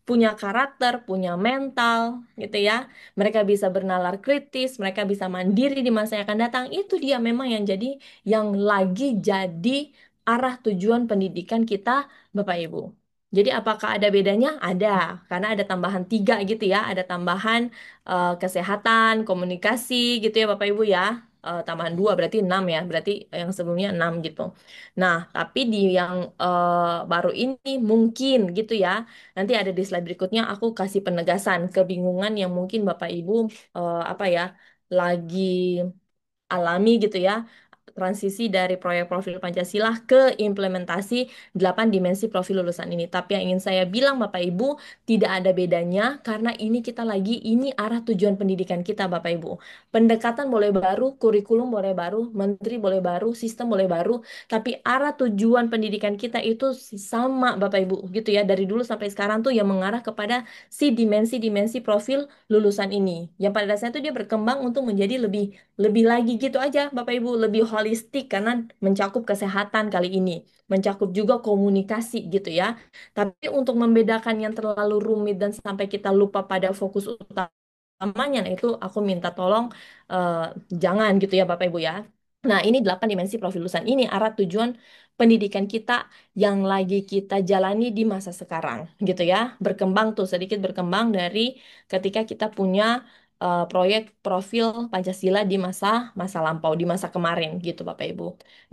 Punya karakter, punya mental, gitu ya. Mereka bisa bernalar kritis, mereka bisa mandiri di masa yang akan datang. Itu dia memang yang lagi jadi arah tujuan pendidikan kita, Bapak Ibu. Jadi apakah ada bedanya? Ada, karena ada tambahan 3 gitu ya, ada tambahan kesehatan, komunikasi gitu ya Bapak Ibu ya. Tambahan 2 berarti 6 ya, berarti yang sebelumnya 6 gitu. Nah, tapi di yang baru ini mungkin gitu ya, nanti ada di slide berikutnya aku kasih penegasan kebingungan yang mungkin Bapak Ibu apa ya, lagi alami gitu ya, transisi dari proyek profil Pancasila ke implementasi 8 dimensi profil lulusan ini. Tapi yang ingin saya bilang Bapak Ibu, tidak ada bedanya karena ini arah tujuan pendidikan kita Bapak Ibu. Pendekatan boleh baru, kurikulum boleh baru, menteri boleh baru, sistem boleh baru, tapi arah tujuan pendidikan kita itu sama Bapak Ibu gitu ya. Dari dulu sampai sekarang tuh yang mengarah kepada si dimensi-dimensi profil lulusan ini. Yang pada dasarnya itu dia berkembang untuk menjadi lebih lebih lagi gitu aja, Bapak Ibu, lebih holistik karena mencakup kesehatan kali ini, mencakup juga komunikasi gitu ya. Tapi untuk membedakan yang terlalu rumit dan sampai kita lupa pada fokus utamanya, nah itu aku minta tolong eh, jangan gitu ya Bapak Ibu ya. Nah, ini 8 dimensi profil lulusan. Ini arah tujuan pendidikan kita yang lagi kita jalani di masa sekarang gitu ya. Berkembang tuh sedikit berkembang dari ketika kita punya proyek profil Pancasila di masa masa lampau, di masa kemarin gitu Bapak Ibu.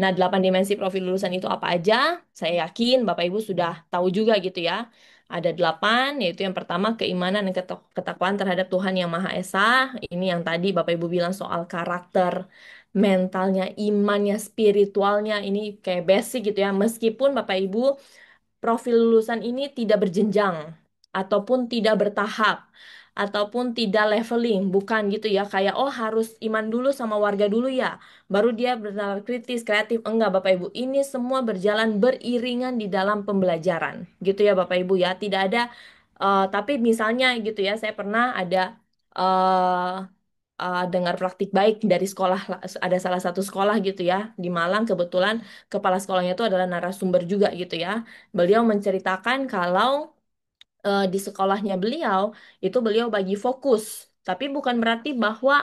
Nah, 8 dimensi profil lulusan itu apa aja? Saya yakin Bapak Ibu sudah tahu juga gitu ya. Ada 8, yaitu yang pertama keimanan dan ketakwaan terhadap Tuhan Yang Maha Esa. Ini yang tadi Bapak Ibu bilang soal karakter, mentalnya, imannya, spiritualnya, ini kayak basic gitu ya. Meskipun Bapak Ibu profil lulusan ini tidak berjenjang ataupun tidak bertahap ataupun tidak leveling, bukan gitu ya, kayak oh harus iman dulu sama warga dulu ya baru dia bernalar kritis kreatif. Enggak Bapak Ibu, ini semua berjalan beriringan di dalam pembelajaran gitu ya Bapak Ibu ya. Tidak ada tapi misalnya gitu ya, saya pernah ada eh, dengar praktik baik dari sekolah, ada salah satu sekolah gitu ya di Malang, kebetulan kepala sekolahnya itu adalah narasumber juga gitu ya. Beliau menceritakan kalau di sekolahnya beliau itu beliau bagi fokus, tapi bukan berarti bahwa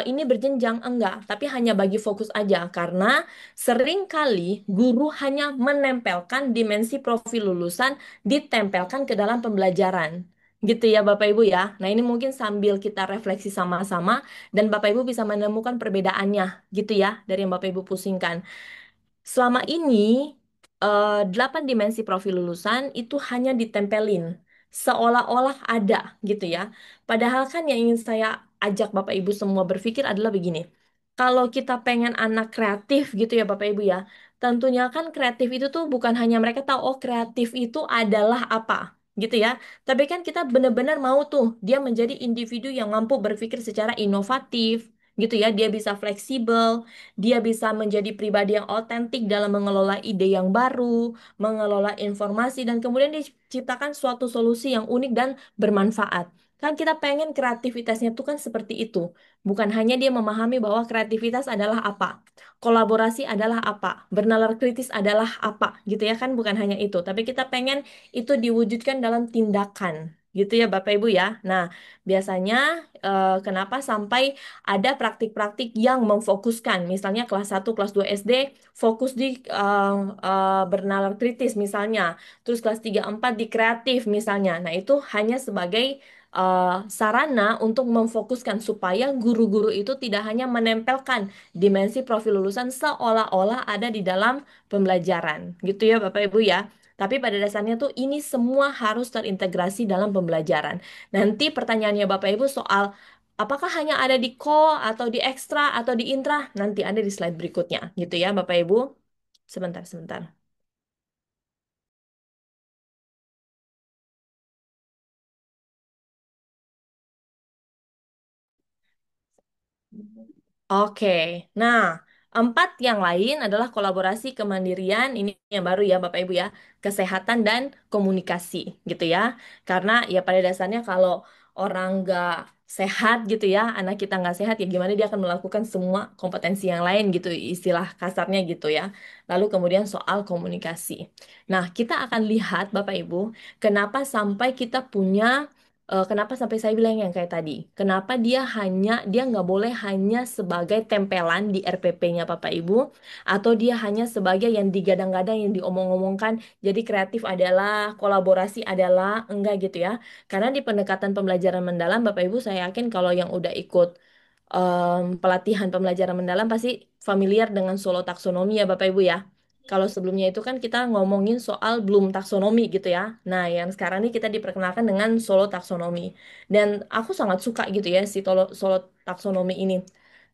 ini berjenjang, enggak, tapi hanya bagi fokus aja karena seringkali guru hanya menempelkan dimensi profil lulusan ditempelkan ke dalam pembelajaran. Gitu ya Bapak Ibu ya. Nah, ini mungkin sambil kita refleksi sama-sama dan Bapak Ibu bisa menemukan perbedaannya gitu ya dari yang Bapak Ibu pusingkan. Selama ini 8 dimensi profil lulusan itu hanya ditempelin seolah-olah ada gitu ya. Padahal kan yang ingin saya ajak Bapak Ibu semua berpikir adalah begini. Kalau kita pengen anak kreatif gitu ya Bapak Ibu ya, tentunya kan kreatif itu tuh bukan hanya mereka tahu oh kreatif itu adalah apa gitu ya. Tapi kan kita benar-benar mau tuh dia menjadi individu yang mampu berpikir secara inovatif gitu ya. Dia bisa fleksibel, dia bisa menjadi pribadi yang otentik dalam mengelola ide yang baru, mengelola informasi, dan kemudian diciptakan suatu solusi yang unik dan bermanfaat. Kan kita pengen kreativitasnya tuh kan seperti itu. Bukan hanya dia memahami bahwa kreativitas adalah apa, kolaborasi adalah apa, bernalar kritis adalah apa, gitu ya kan bukan hanya itu. Tapi kita pengen itu diwujudkan dalam tindakan. Gitu ya Bapak Ibu ya. Nah, biasanya kenapa sampai ada praktik-praktik yang memfokuskan, misalnya kelas 1, kelas 2 SD fokus di bernalar kritis misalnya, terus kelas 3 4 di kreatif misalnya. Nah, itu hanya sebagai sarana untuk memfokuskan supaya guru-guru itu tidak hanya menempelkan dimensi profil lulusan seolah-olah ada di dalam pembelajaran. Gitu ya Bapak Ibu ya. Tapi pada dasarnya tuh ini semua harus terintegrasi dalam pembelajaran. Nanti pertanyaannya Bapak Ibu soal apakah hanya ada di core atau di ekstra atau di intra? Nanti ada di slide berikutnya, gitu ya, Bapak Ibu. Sebentar, sebentar. Oke, nah empat yang lain adalah kolaborasi kemandirian, ini yang baru ya Bapak Ibu ya, kesehatan dan komunikasi gitu ya. Karena ya pada dasarnya kalau orang nggak sehat gitu ya, anak kita nggak sehat ya gimana dia akan melakukan semua kompetensi yang lain gitu, istilah kasarnya gitu ya. Lalu kemudian soal komunikasi. Nah, kita akan lihat Bapak Ibu, kenapa sampai kita punya kenapa sampai saya bilang yang kayak tadi? Kenapa dia nggak boleh hanya sebagai tempelan di RPP-nya Bapak Ibu, atau dia hanya sebagai yang digadang-gadang yang diomong-omongkan. Jadi kreatif adalah, kolaborasi adalah enggak gitu ya? Karena di pendekatan pembelajaran mendalam, Bapak Ibu saya yakin kalau yang udah ikut pelatihan pembelajaran mendalam pasti familiar dengan solo taksonomi ya Bapak Ibu ya. Kalau sebelumnya itu kan kita ngomongin soal belum taksonomi gitu ya. Nah, yang sekarang ini kita diperkenalkan dengan solo taksonomi. Dan aku sangat suka gitu ya si solo taksonomi ini.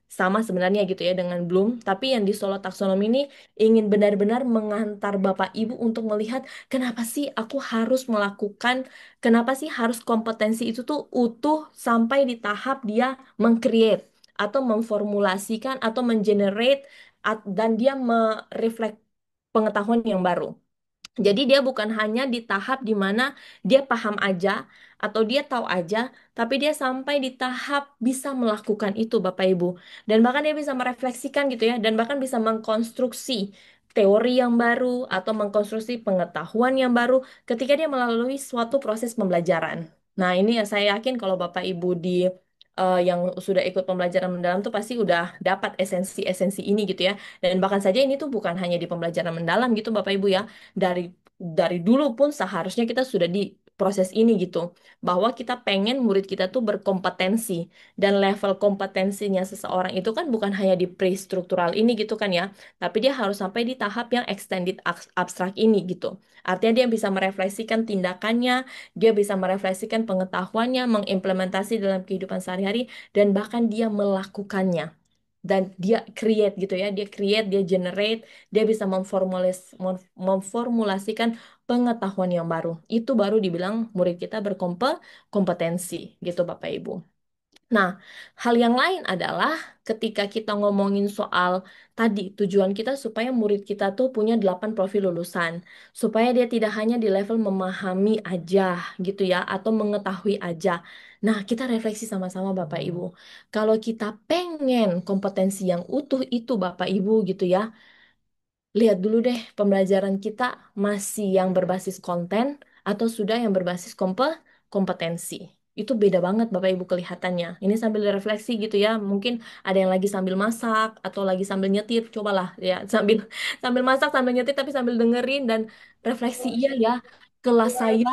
Sama sebenarnya gitu ya dengan Bloom, tapi yang di solo taksonomi ini ingin benar-benar mengantar Bapak Ibu untuk melihat kenapa sih aku harus melakukan, kenapa sih harus kompetensi itu tuh utuh sampai di tahap dia mengcreate atau memformulasikan atau mengenerate dan dia mereflek pengetahuan yang baru. Jadi dia bukan hanya di tahap di mana dia paham aja atau dia tahu aja, tapi dia sampai di tahap bisa melakukan itu Bapak Ibu. Dan bahkan dia bisa merefleksikan gitu ya, dan bahkan bisa mengkonstruksi teori yang baru atau mengkonstruksi pengetahuan yang baru ketika dia melalui suatu proses pembelajaran. Nah, ini ya saya yakin kalau Bapak Ibu di yang sudah ikut pembelajaran mendalam tuh pasti udah dapat esensi-esensi ini gitu ya. Dan bahkan saja ini tuh bukan hanya di pembelajaran mendalam gitu Bapak Ibu ya, dari dulu pun seharusnya kita sudah di proses ini gitu, bahwa kita pengen murid kita tuh berkompetensi, dan level kompetensinya seseorang itu kan bukan hanya di pre-struktural ini gitu kan ya, tapi dia harus sampai di tahap yang extended abstrak ini gitu. Artinya dia bisa merefleksikan tindakannya, dia bisa merefleksikan pengetahuannya, mengimplementasi dalam kehidupan sehari-hari, dan bahkan dia melakukannya, dan dia create gitu ya, dia create, dia generate, dia bisa memformulasikan pengetahuan yang baru. Itu baru dibilang murid kita berkompetensi gitu Bapak Ibu. Nah, hal yang lain adalah ketika kita ngomongin soal tadi tujuan kita supaya murid kita tuh punya 8 profil lulusan, supaya dia tidak hanya di level memahami aja gitu ya, atau mengetahui aja. Nah, kita refleksi sama-sama Bapak Ibu. Kalau kita pengen kompetensi yang utuh itu Bapak Ibu gitu ya, lihat dulu deh pembelajaran kita masih yang berbasis konten atau sudah yang berbasis kompetensi. Itu beda banget Bapak Ibu kelihatannya. Ini sambil refleksi gitu ya. Mungkin ada yang lagi sambil masak atau lagi sambil nyetir. Cobalah ya sambil sambil masak, sambil nyetir tapi sambil dengerin dan refleksi, iya ya. Kelas saya,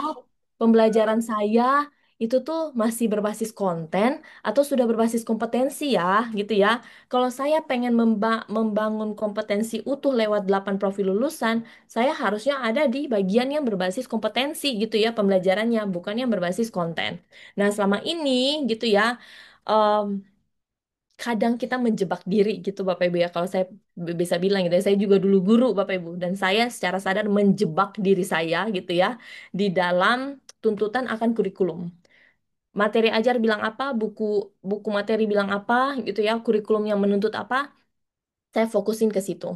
pembelajaran saya itu tuh masih berbasis konten atau sudah berbasis kompetensi ya, gitu ya. Kalau saya pengen membangun kompetensi utuh lewat 8 profil lulusan, saya harusnya ada di bagian yang berbasis kompetensi gitu ya pembelajarannya, bukan yang berbasis konten. Nah, selama ini gitu ya, em, kadang kita menjebak diri gitu Bapak Ibu ya. Kalau saya bisa bilang gitu ya, saya juga dulu guru Bapak Ibu, dan saya secara sadar menjebak diri saya gitu ya di dalam tuntutan akan kurikulum. Materi ajar bilang apa, buku buku materi bilang apa gitu ya, kurikulum yang menuntut apa, saya fokusin ke situ.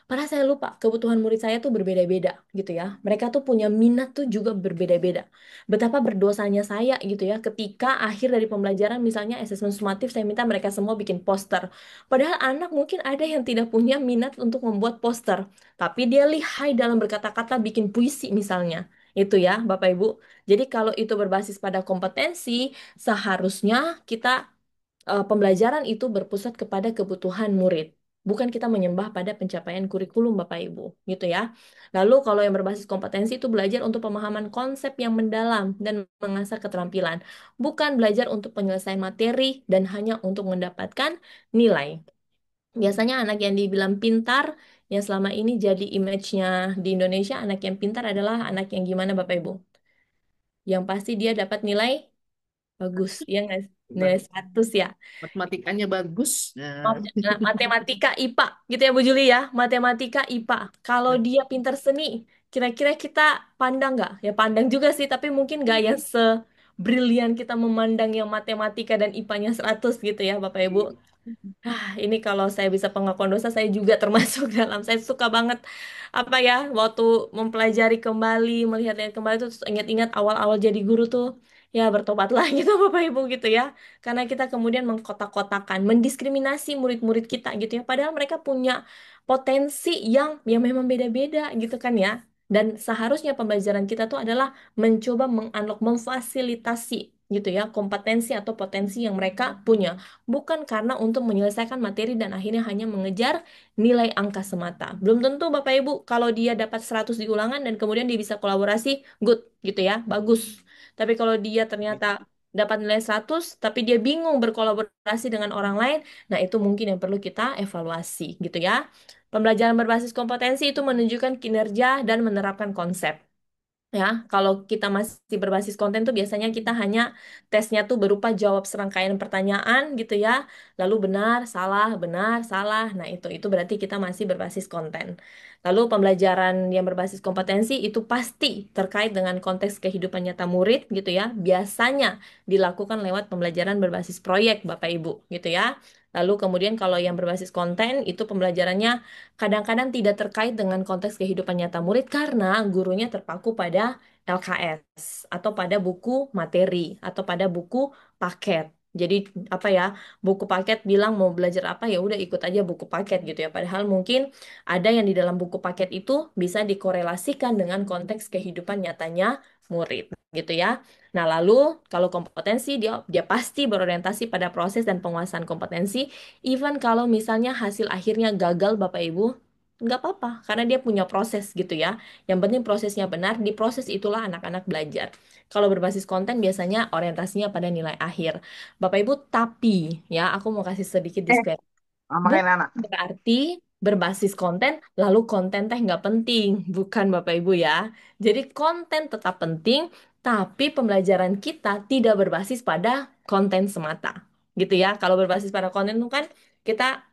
Padahal saya lupa kebutuhan murid saya tuh berbeda-beda gitu ya. Mereka tuh punya minat tuh juga berbeda-beda. Betapa berdosanya saya gitu ya ketika akhir dari pembelajaran misalnya asesmen sumatif saya minta mereka semua bikin poster. Padahal anak mungkin ada yang tidak punya minat untuk membuat poster, tapi dia lihai dalam berkata-kata bikin puisi misalnya. Itu ya, Bapak Ibu. Jadi kalau itu berbasis pada kompetensi, seharusnya kita pembelajaran itu berpusat kepada kebutuhan murid. Bukan kita menyembah pada pencapaian kurikulum Bapak Ibu, gitu ya. Lalu kalau yang berbasis kompetensi itu belajar untuk pemahaman konsep yang mendalam dan mengasah keterampilan. Bukan belajar untuk penyelesaian materi dan hanya untuk mendapatkan nilai. Biasanya anak yang dibilang pintar, yang selama ini jadi image-nya di Indonesia, anak yang pintar adalah anak yang gimana Bapak Ibu? Yang pasti dia dapat nilai bagus, ya nggak? Nilai 100 ya. Matematikanya bagus. Nah, Nah, matematika IPA gitu ya Bu Juli ya, matematika IPA. Kalau dia pintar seni, kira-kira kita pandang nggak? Ya pandang juga sih, tapi mungkin nggak yang sebrilian kita memandang yang matematika dan IPA-nya 100 gitu ya Bapak Ibu. Ini kalau saya bisa pengakuan dosa, saya juga termasuk dalam. Saya suka banget apa ya, waktu mempelajari kembali, melihat-lihat kembali tuh terus ingat-ingat awal-awal jadi guru tuh, ya bertobatlah gitu Bapak Ibu gitu ya. Karena kita kemudian mengkotak-kotakan, mendiskriminasi murid-murid kita gitu ya. Padahal mereka punya potensi yang memang beda-beda gitu kan ya. Dan seharusnya pembelajaran kita tuh adalah mencoba mengunlock, memfasilitasi gitu ya kompetensi atau potensi yang mereka punya, bukan karena untuk menyelesaikan materi dan akhirnya hanya mengejar nilai angka semata. Belum tentu Bapak Ibu kalau dia dapat 100 di ulangan dan kemudian dia bisa kolaborasi, good gitu ya, bagus. Tapi kalau dia ternyata dapat nilai 100 tapi dia bingung berkolaborasi dengan orang lain, nah itu mungkin yang perlu kita evaluasi gitu ya. Pembelajaran berbasis kompetensi itu menunjukkan kinerja dan menerapkan konsep. Ya, kalau kita masih berbasis konten tuh biasanya kita hanya tesnya tuh berupa jawab serangkaian pertanyaan gitu ya. Lalu benar, salah. Nah, itu berarti kita masih berbasis konten. Lalu pembelajaran yang berbasis kompetensi itu pasti terkait dengan konteks kehidupan nyata murid gitu ya. Biasanya dilakukan lewat pembelajaran berbasis proyek Bapak Ibu gitu ya. Lalu kemudian kalau yang berbasis konten itu pembelajarannya kadang-kadang tidak terkait dengan konteks kehidupan nyata murid karena gurunya terpaku pada LKS atau pada buku materi atau pada buku paket. Jadi apa ya, buku paket bilang mau belajar apa ya udah ikut aja buku paket gitu ya. Padahal mungkin ada yang di dalam buku paket itu bisa dikorelasikan dengan konteks kehidupan nyatanya murid gitu ya. Nah, lalu kalau kompetensi dia pasti berorientasi pada proses dan penguasaan kompetensi. Even kalau misalnya hasil akhirnya gagal Bapak Ibu, nggak apa-apa, karena dia punya proses gitu ya. Yang penting prosesnya benar, di proses itulah anak-anak belajar. Kalau berbasis konten biasanya orientasinya pada nilai akhir. Bapak Ibu, tapi ya aku mau kasih sedikit disclaimer. Makan Bukan anak. berarti berbasis konten, lalu konten teh nggak penting. Bukan Bapak Ibu ya. Jadi konten tetap penting, tapi pembelajaran kita tidak berbasis pada konten semata. Gitu ya. Kalau berbasis pada konten itu kan kita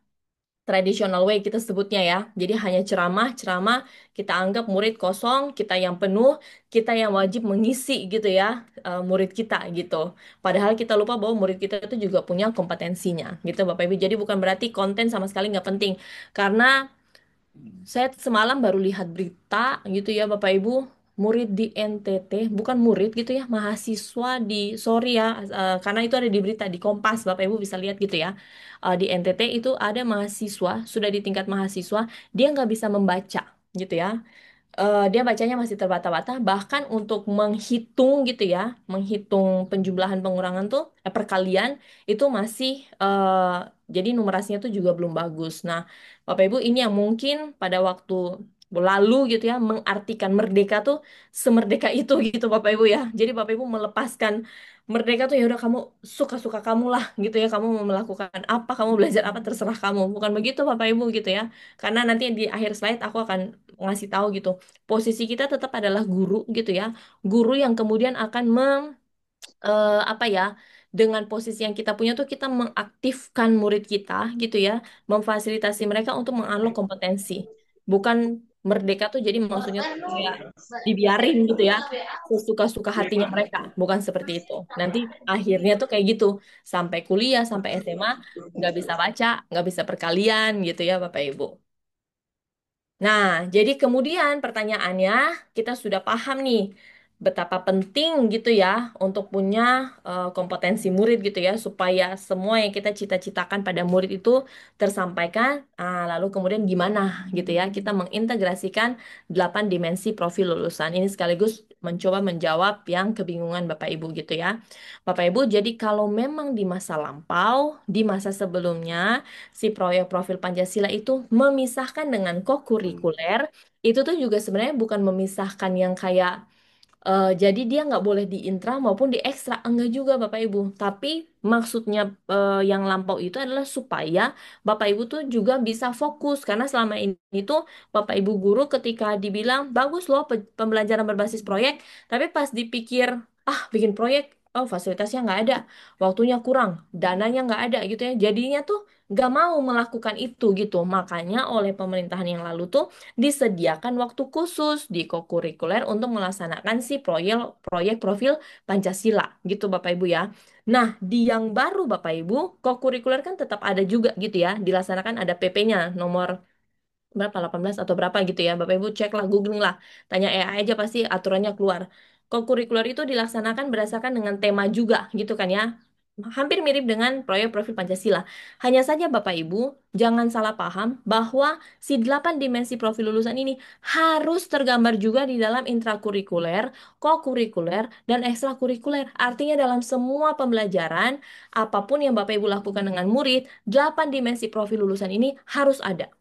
traditional way kita sebutnya ya. Jadi hanya ceramah, kita anggap murid kosong, kita yang penuh, kita yang wajib mengisi gitu ya, murid kita gitu. Padahal kita lupa bahwa murid kita itu juga punya kompetensinya gitu Bapak Ibu. Jadi bukan berarti konten sama sekali nggak penting. Karena saya semalam baru lihat berita gitu ya Bapak Ibu, murid di NTT, bukan murid gitu ya, mahasiswa di, sorry ya, karena itu ada di berita di Kompas, Bapak Ibu bisa lihat gitu ya. Di NTT itu ada mahasiswa, sudah di tingkat mahasiswa, dia nggak bisa membaca gitu ya. Dia bacanya masih terbata-bata, bahkan untuk menghitung gitu ya, menghitung penjumlahan pengurangan tuh, perkalian itu masih, jadi numerasinya tuh juga belum bagus. Nah, Bapak Ibu ini yang mungkin pada waktu lalu gitu ya, mengartikan merdeka tuh semerdeka itu gitu Bapak Ibu ya. Jadi Bapak Ibu melepaskan merdeka tuh ya udah kamu suka-suka kamu lah gitu ya, kamu mau melakukan apa, kamu belajar apa terserah kamu. Bukan begitu Bapak Ibu gitu ya. Karena nanti di akhir slide aku akan ngasih tahu gitu. Posisi kita tetap adalah guru gitu ya. Guru yang kemudian akan apa ya, dengan posisi yang kita punya tuh kita mengaktifkan murid kita gitu ya, memfasilitasi mereka untuk mengunlock kompetensi. Bukan merdeka tuh jadi maksudnya tuh kayak dibiarin gitu ya, sesuka-suka hatinya mereka. Bukan seperti itu. Nanti akhirnya tuh kayak gitu. Sampai kuliah, sampai SMA, nggak bisa baca, nggak bisa perkalian gitu ya Bapak Ibu. Nah, jadi kemudian pertanyaannya, kita sudah paham nih betapa penting gitu ya untuk punya kompetensi murid gitu ya, supaya semua yang kita cita-citakan pada murid itu tersampaikan. Lalu kemudian gimana gitu ya, kita mengintegrasikan 8 dimensi profil lulusan. Ini sekaligus mencoba menjawab yang kebingungan Bapak Ibu gitu ya. Bapak Ibu, jadi kalau memang di masa lampau, di masa sebelumnya, si proyek profil Pancasila itu memisahkan dengan kokurikuler, itu tuh juga sebenarnya bukan memisahkan yang kayak jadi dia nggak boleh di intra maupun di ekstra, enggak juga Bapak Ibu. Tapi maksudnya yang lampau itu adalah supaya Bapak Ibu tuh juga bisa fokus karena selama ini tuh Bapak Ibu guru ketika dibilang bagus loh pembelajaran berbasis proyek, tapi pas dipikir bikin proyek oh fasilitasnya nggak ada, waktunya kurang, dananya nggak ada gitu ya. Jadinya tuh nggak mau melakukan itu gitu. Makanya oleh pemerintahan yang lalu tuh disediakan waktu khusus di kokurikuler untuk melaksanakan si proyek profil Pancasila gitu Bapak Ibu ya. Nah, di yang baru Bapak Ibu, kokurikuler kan tetap ada juga gitu ya. Dilaksanakan ada PP-nya nomor berapa 18 atau berapa gitu ya Bapak Ibu cek lah googling lah tanya AI aja pasti aturannya keluar. Kokurikuler itu dilaksanakan berdasarkan dengan tema juga gitu kan ya, hampir mirip dengan proyek profil Pancasila. Hanya saja Bapak Ibu jangan salah paham bahwa si 8 dimensi profil lulusan ini harus tergambar juga di dalam intrakurikuler, kokurikuler, dan ekstrakurikuler. Artinya dalam semua pembelajaran apapun yang Bapak Ibu lakukan dengan murid, 8 dimensi profil lulusan ini harus ada.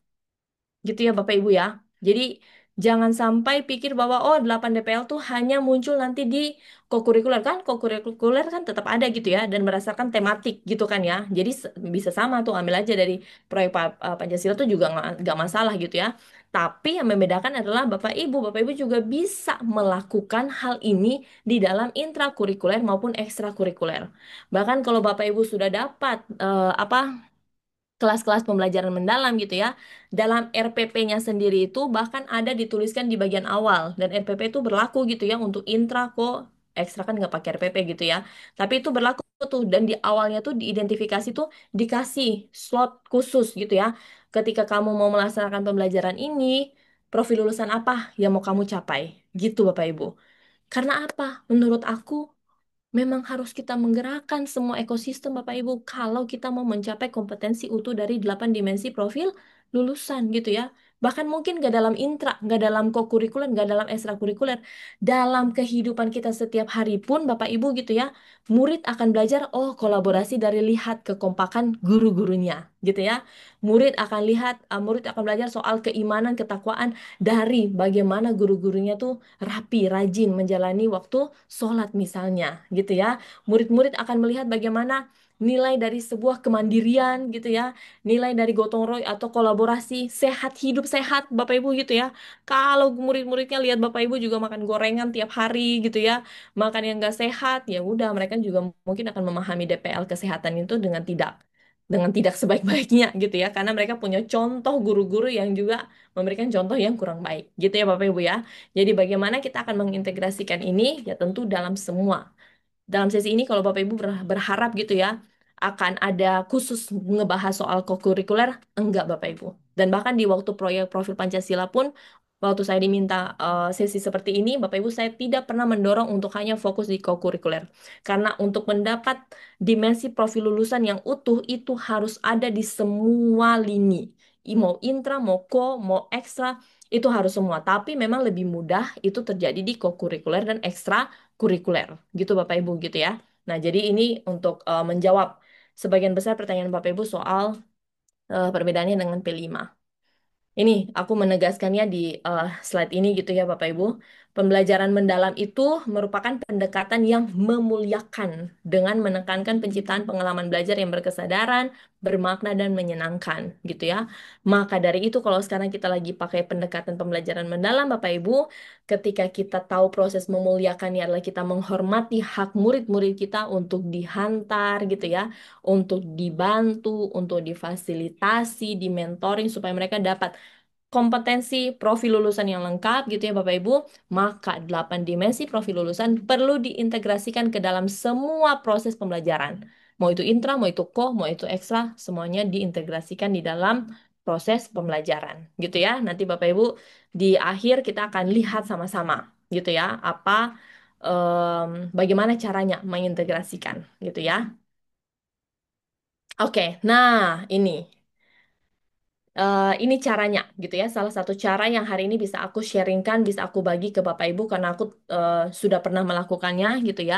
Gitu ya Bapak Ibu ya. Jadi jangan sampai pikir bahwa oh 8 DPL tuh hanya muncul nanti di kokurikuler kan. Kokurikuler kan tetap ada gitu ya dan berdasarkan tematik gitu kan ya. Jadi bisa sama tuh ambil aja dari proyek Pancasila tuh juga nggak masalah gitu ya. Tapi yang membedakan adalah Bapak Ibu juga bisa melakukan hal ini di dalam intrakurikuler maupun ekstrakurikuler. Bahkan kalau Bapak Ibu sudah dapat kelas-kelas pembelajaran mendalam gitu ya. Dalam RPP-nya sendiri itu bahkan ada dituliskan di bagian awal dan RPP itu berlaku gitu ya untuk intra kok ekstra kan nggak pakai RPP gitu ya. Tapi itu berlaku tuh dan di awalnya tuh diidentifikasi tuh dikasih slot khusus gitu ya. Ketika kamu mau melaksanakan pembelajaran ini, profil lulusan apa yang mau kamu capai? Gitu Bapak Ibu. Karena apa? Menurut aku memang harus kita menggerakkan semua ekosistem Bapak Ibu kalau kita mau mencapai kompetensi utuh dari 8 dimensi profil lulusan gitu ya. Bahkan mungkin nggak dalam intra, nggak dalam kokurikuler, nggak dalam ekstrakurikuler. Dalam kehidupan kita setiap hari pun Bapak Ibu gitu ya, murid akan belajar, oh kolaborasi dari lihat kekompakan guru-gurunya gitu ya. Murid akan belajar soal keimanan, ketakwaan dari bagaimana guru-gurunya tuh rapi, rajin menjalani waktu sholat misalnya, gitu ya. Murid-murid akan melihat bagaimana nilai dari sebuah kemandirian, gitu ya. Nilai dari gotong royong atau kolaborasi, sehat, hidup sehat, Bapak Ibu gitu ya. Kalau murid-muridnya lihat Bapak Ibu juga makan gorengan tiap hari, gitu ya. Makan yang nggak sehat, ya udah mereka juga mungkin akan memahami DPL kesehatan itu dengan tidak sebaik-baiknya gitu ya karena mereka punya contoh guru-guru yang juga memberikan contoh yang kurang baik gitu ya Bapak Ibu ya. Jadi bagaimana kita akan mengintegrasikan ini ya tentu dalam sesi ini kalau Bapak Ibu berharap gitu ya akan ada khusus ngebahas soal kokurikuler, enggak Bapak Ibu. Dan bahkan di waktu proyek profil Pancasila pun waktu saya diminta sesi seperti ini Bapak Ibu saya tidak pernah mendorong untuk hanya fokus di kokurikuler. Karena untuk mendapat dimensi profil lulusan yang utuh itu harus ada di semua lini. Mau intra, mau ko, mau ekstra, itu harus semua. Tapi memang lebih mudah itu terjadi di kokurikuler dan ekstra kurikuler gitu Bapak Ibu gitu ya. Nah, jadi ini untuk menjawab sebagian besar pertanyaan Bapak Ibu soal perbedaannya dengan P5. Ini aku menegaskannya di slide ini gitu ya Bapak Ibu. Pembelajaran mendalam itu merupakan pendekatan yang memuliakan dengan menekankan penciptaan pengalaman belajar yang berkesadaran, bermakna dan menyenangkan gitu ya. Maka dari itu kalau sekarang kita lagi pakai pendekatan pembelajaran mendalam Bapak Ibu, ketika kita tahu proses memuliakannya adalah kita menghormati hak murid-murid kita untuk dihantar gitu ya, untuk dibantu, untuk difasilitasi, dimentoring supaya mereka dapat kompetensi profil lulusan yang lengkap gitu ya Bapak Ibu, maka 8 dimensi profil lulusan perlu diintegrasikan ke dalam semua proses pembelajaran. Mau itu intra, mau itu ko, mau itu ekstra, semuanya diintegrasikan di dalam proses pembelajaran gitu ya. Nanti Bapak Ibu di akhir kita akan lihat sama-sama gitu ya, bagaimana caranya mengintegrasikan gitu ya. Oke, nah ini caranya gitu ya. Salah satu cara yang hari ini bisa aku sharingkan, bisa aku bagi ke Bapak Ibu karena aku sudah pernah melakukannya gitu ya.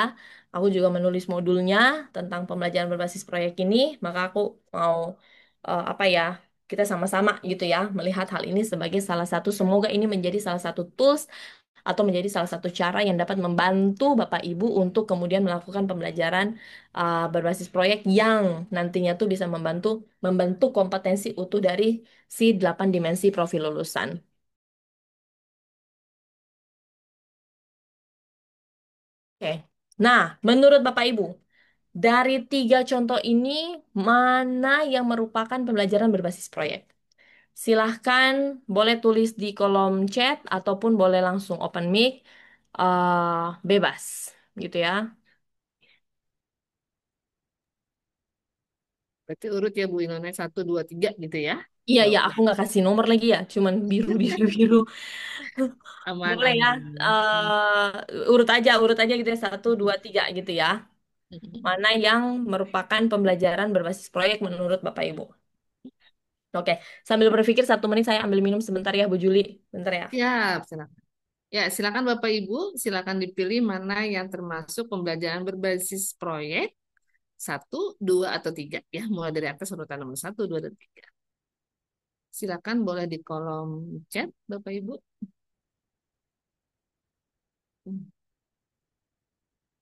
Aku juga menulis modulnya tentang pembelajaran berbasis proyek ini, maka aku mau apa ya? Kita sama-sama gitu ya melihat hal ini sebagai salah satu semoga ini menjadi salah satu tools atau menjadi salah satu cara yang dapat membantu Bapak Ibu untuk kemudian melakukan pembelajaran berbasis proyek yang nantinya tuh bisa membentuk kompetensi utuh dari si 8 dimensi profil lulusan. Oke. Nah, menurut Bapak Ibu, dari tiga contoh ini, mana yang merupakan pembelajaran berbasis proyek? Silahkan boleh tulis di kolom chat ataupun boleh langsung open mic, bebas gitu ya. Berarti urut ya Bu Ilona 1, 2, 3 gitu ya. Iya, Nggak ya, usah. aku nggak kasih nomor lagi ya, cuman biru, biru, biru. Aman, Boleh ya, aman. urut aja gitu ya, 1, 2, 3 gitu ya. Mana yang merupakan pembelajaran berbasis proyek menurut Bapak Ibu? Oke, sambil berpikir 1 menit saya ambil minum sebentar ya, Bu Juli. Bentar ya. Siap, silakan. Ya, silakan Bapak Ibu, silakan dipilih mana yang termasuk pembelajaran berbasis proyek 1, 2, atau 3 ya. Mulai dari atas urutan nomor 1, 2, dan 3. Silakan boleh di kolom chat Bapak Ibu.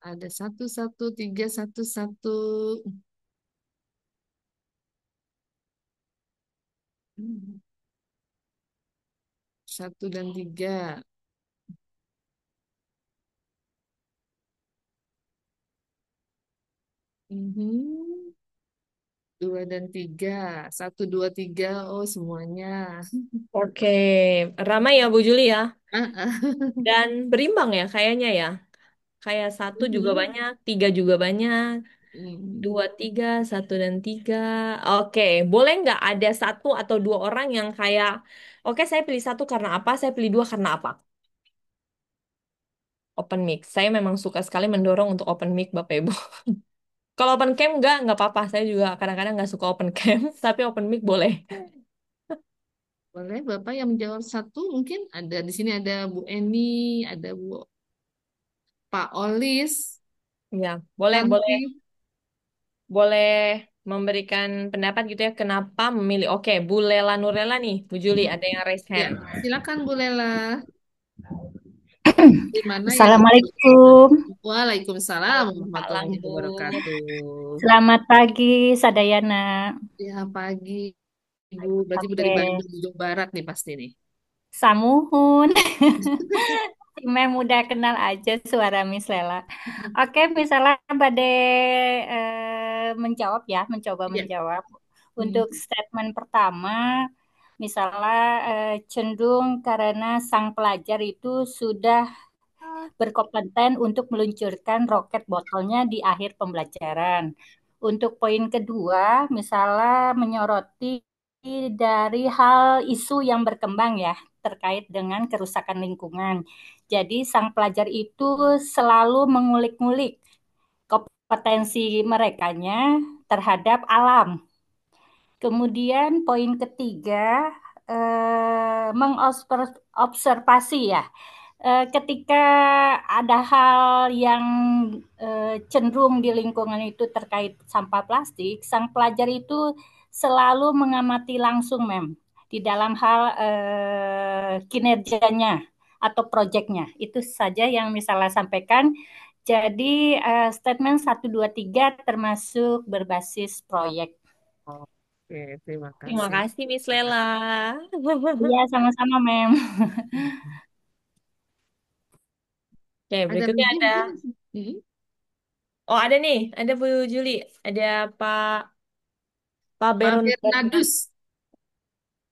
Ada 1, 1, 3, 1, 1. 1 dan 3. Mhm. 2 dan 3. 1, 2, 3. Oh, semuanya. Oke, ramai ya Bu Juli ya. Ah, ah. Dan berimbang ya kayaknya ya. Kayak 1 juga Mhm. banyak, 3 juga banyak, Mhm. 2, 3, 1 dan 3. Oke, boleh nggak ada 1 atau 2 orang yang kayak, oke saya pilih 1 karena apa, saya pilih 2 karena apa? Open mic. Saya memang suka sekali mendorong untuk open mic Bapak Ibu. Kalau open cam nggak apa-apa. Saya juga kadang-kadang nggak suka open cam, tapi open mic boleh. Boleh Bapak yang menjawab 1 mungkin ada di sini ada Bu Eni, ada Pak Olis, Ya, boleh, boleh, Santi. boleh memberikan pendapat gitu ya. Kenapa memilih? Oke, Bu Lela Nurela nih, Bu Juli, ada yang raise Ya, hand. silakan Bu Lela. Di mana yang Assalamualaikum. Waalaikumsalam warahmatullahi Waalaikumsalam, Bu. wabarakatuh. Selamat pagi, Sadayana. Ya, pagi Ibu. Berarti Ibu Oke, dari Bandung, Jawa Barat nih pasti nih. Samuhun. Mem udah kenal aja suara Miss Lela. Oke, misalnya Bade menjawab ya, mencoba Iya. menjawab. Hmm. Untuk statement pertama, misalnya cenderung karena sang pelajar itu sudah berkompeten untuk meluncurkan roket botolnya di akhir pembelajaran. Untuk poin kedua, misalnya menyoroti dari hal isu yang berkembang ya terkait dengan kerusakan lingkungan. Jadi sang pelajar itu selalu mengulik-ngulik kompetensi merekanya terhadap alam. Kemudian poin ketiga, mengobservasi ya. Ketika ada hal yang cenderung di lingkungan itu terkait sampah plastik, sang pelajar itu selalu mengamati langsung, Mem, di dalam hal kinerjanya atau proyeknya. Itu saja yang misalnya sampaikan. Jadi statement 1, 2, 3 termasuk berbasis proyek. Oke, terima Terima kasih. kasih, Miss Lela. Iya, sama-sama, Mem. Oke, Ada berikutnya lagi ada. mungkin? Hmm. Oh, ada nih. Ada Bu Juli. Ada Pak Pak Beron Bernard. Bernadus.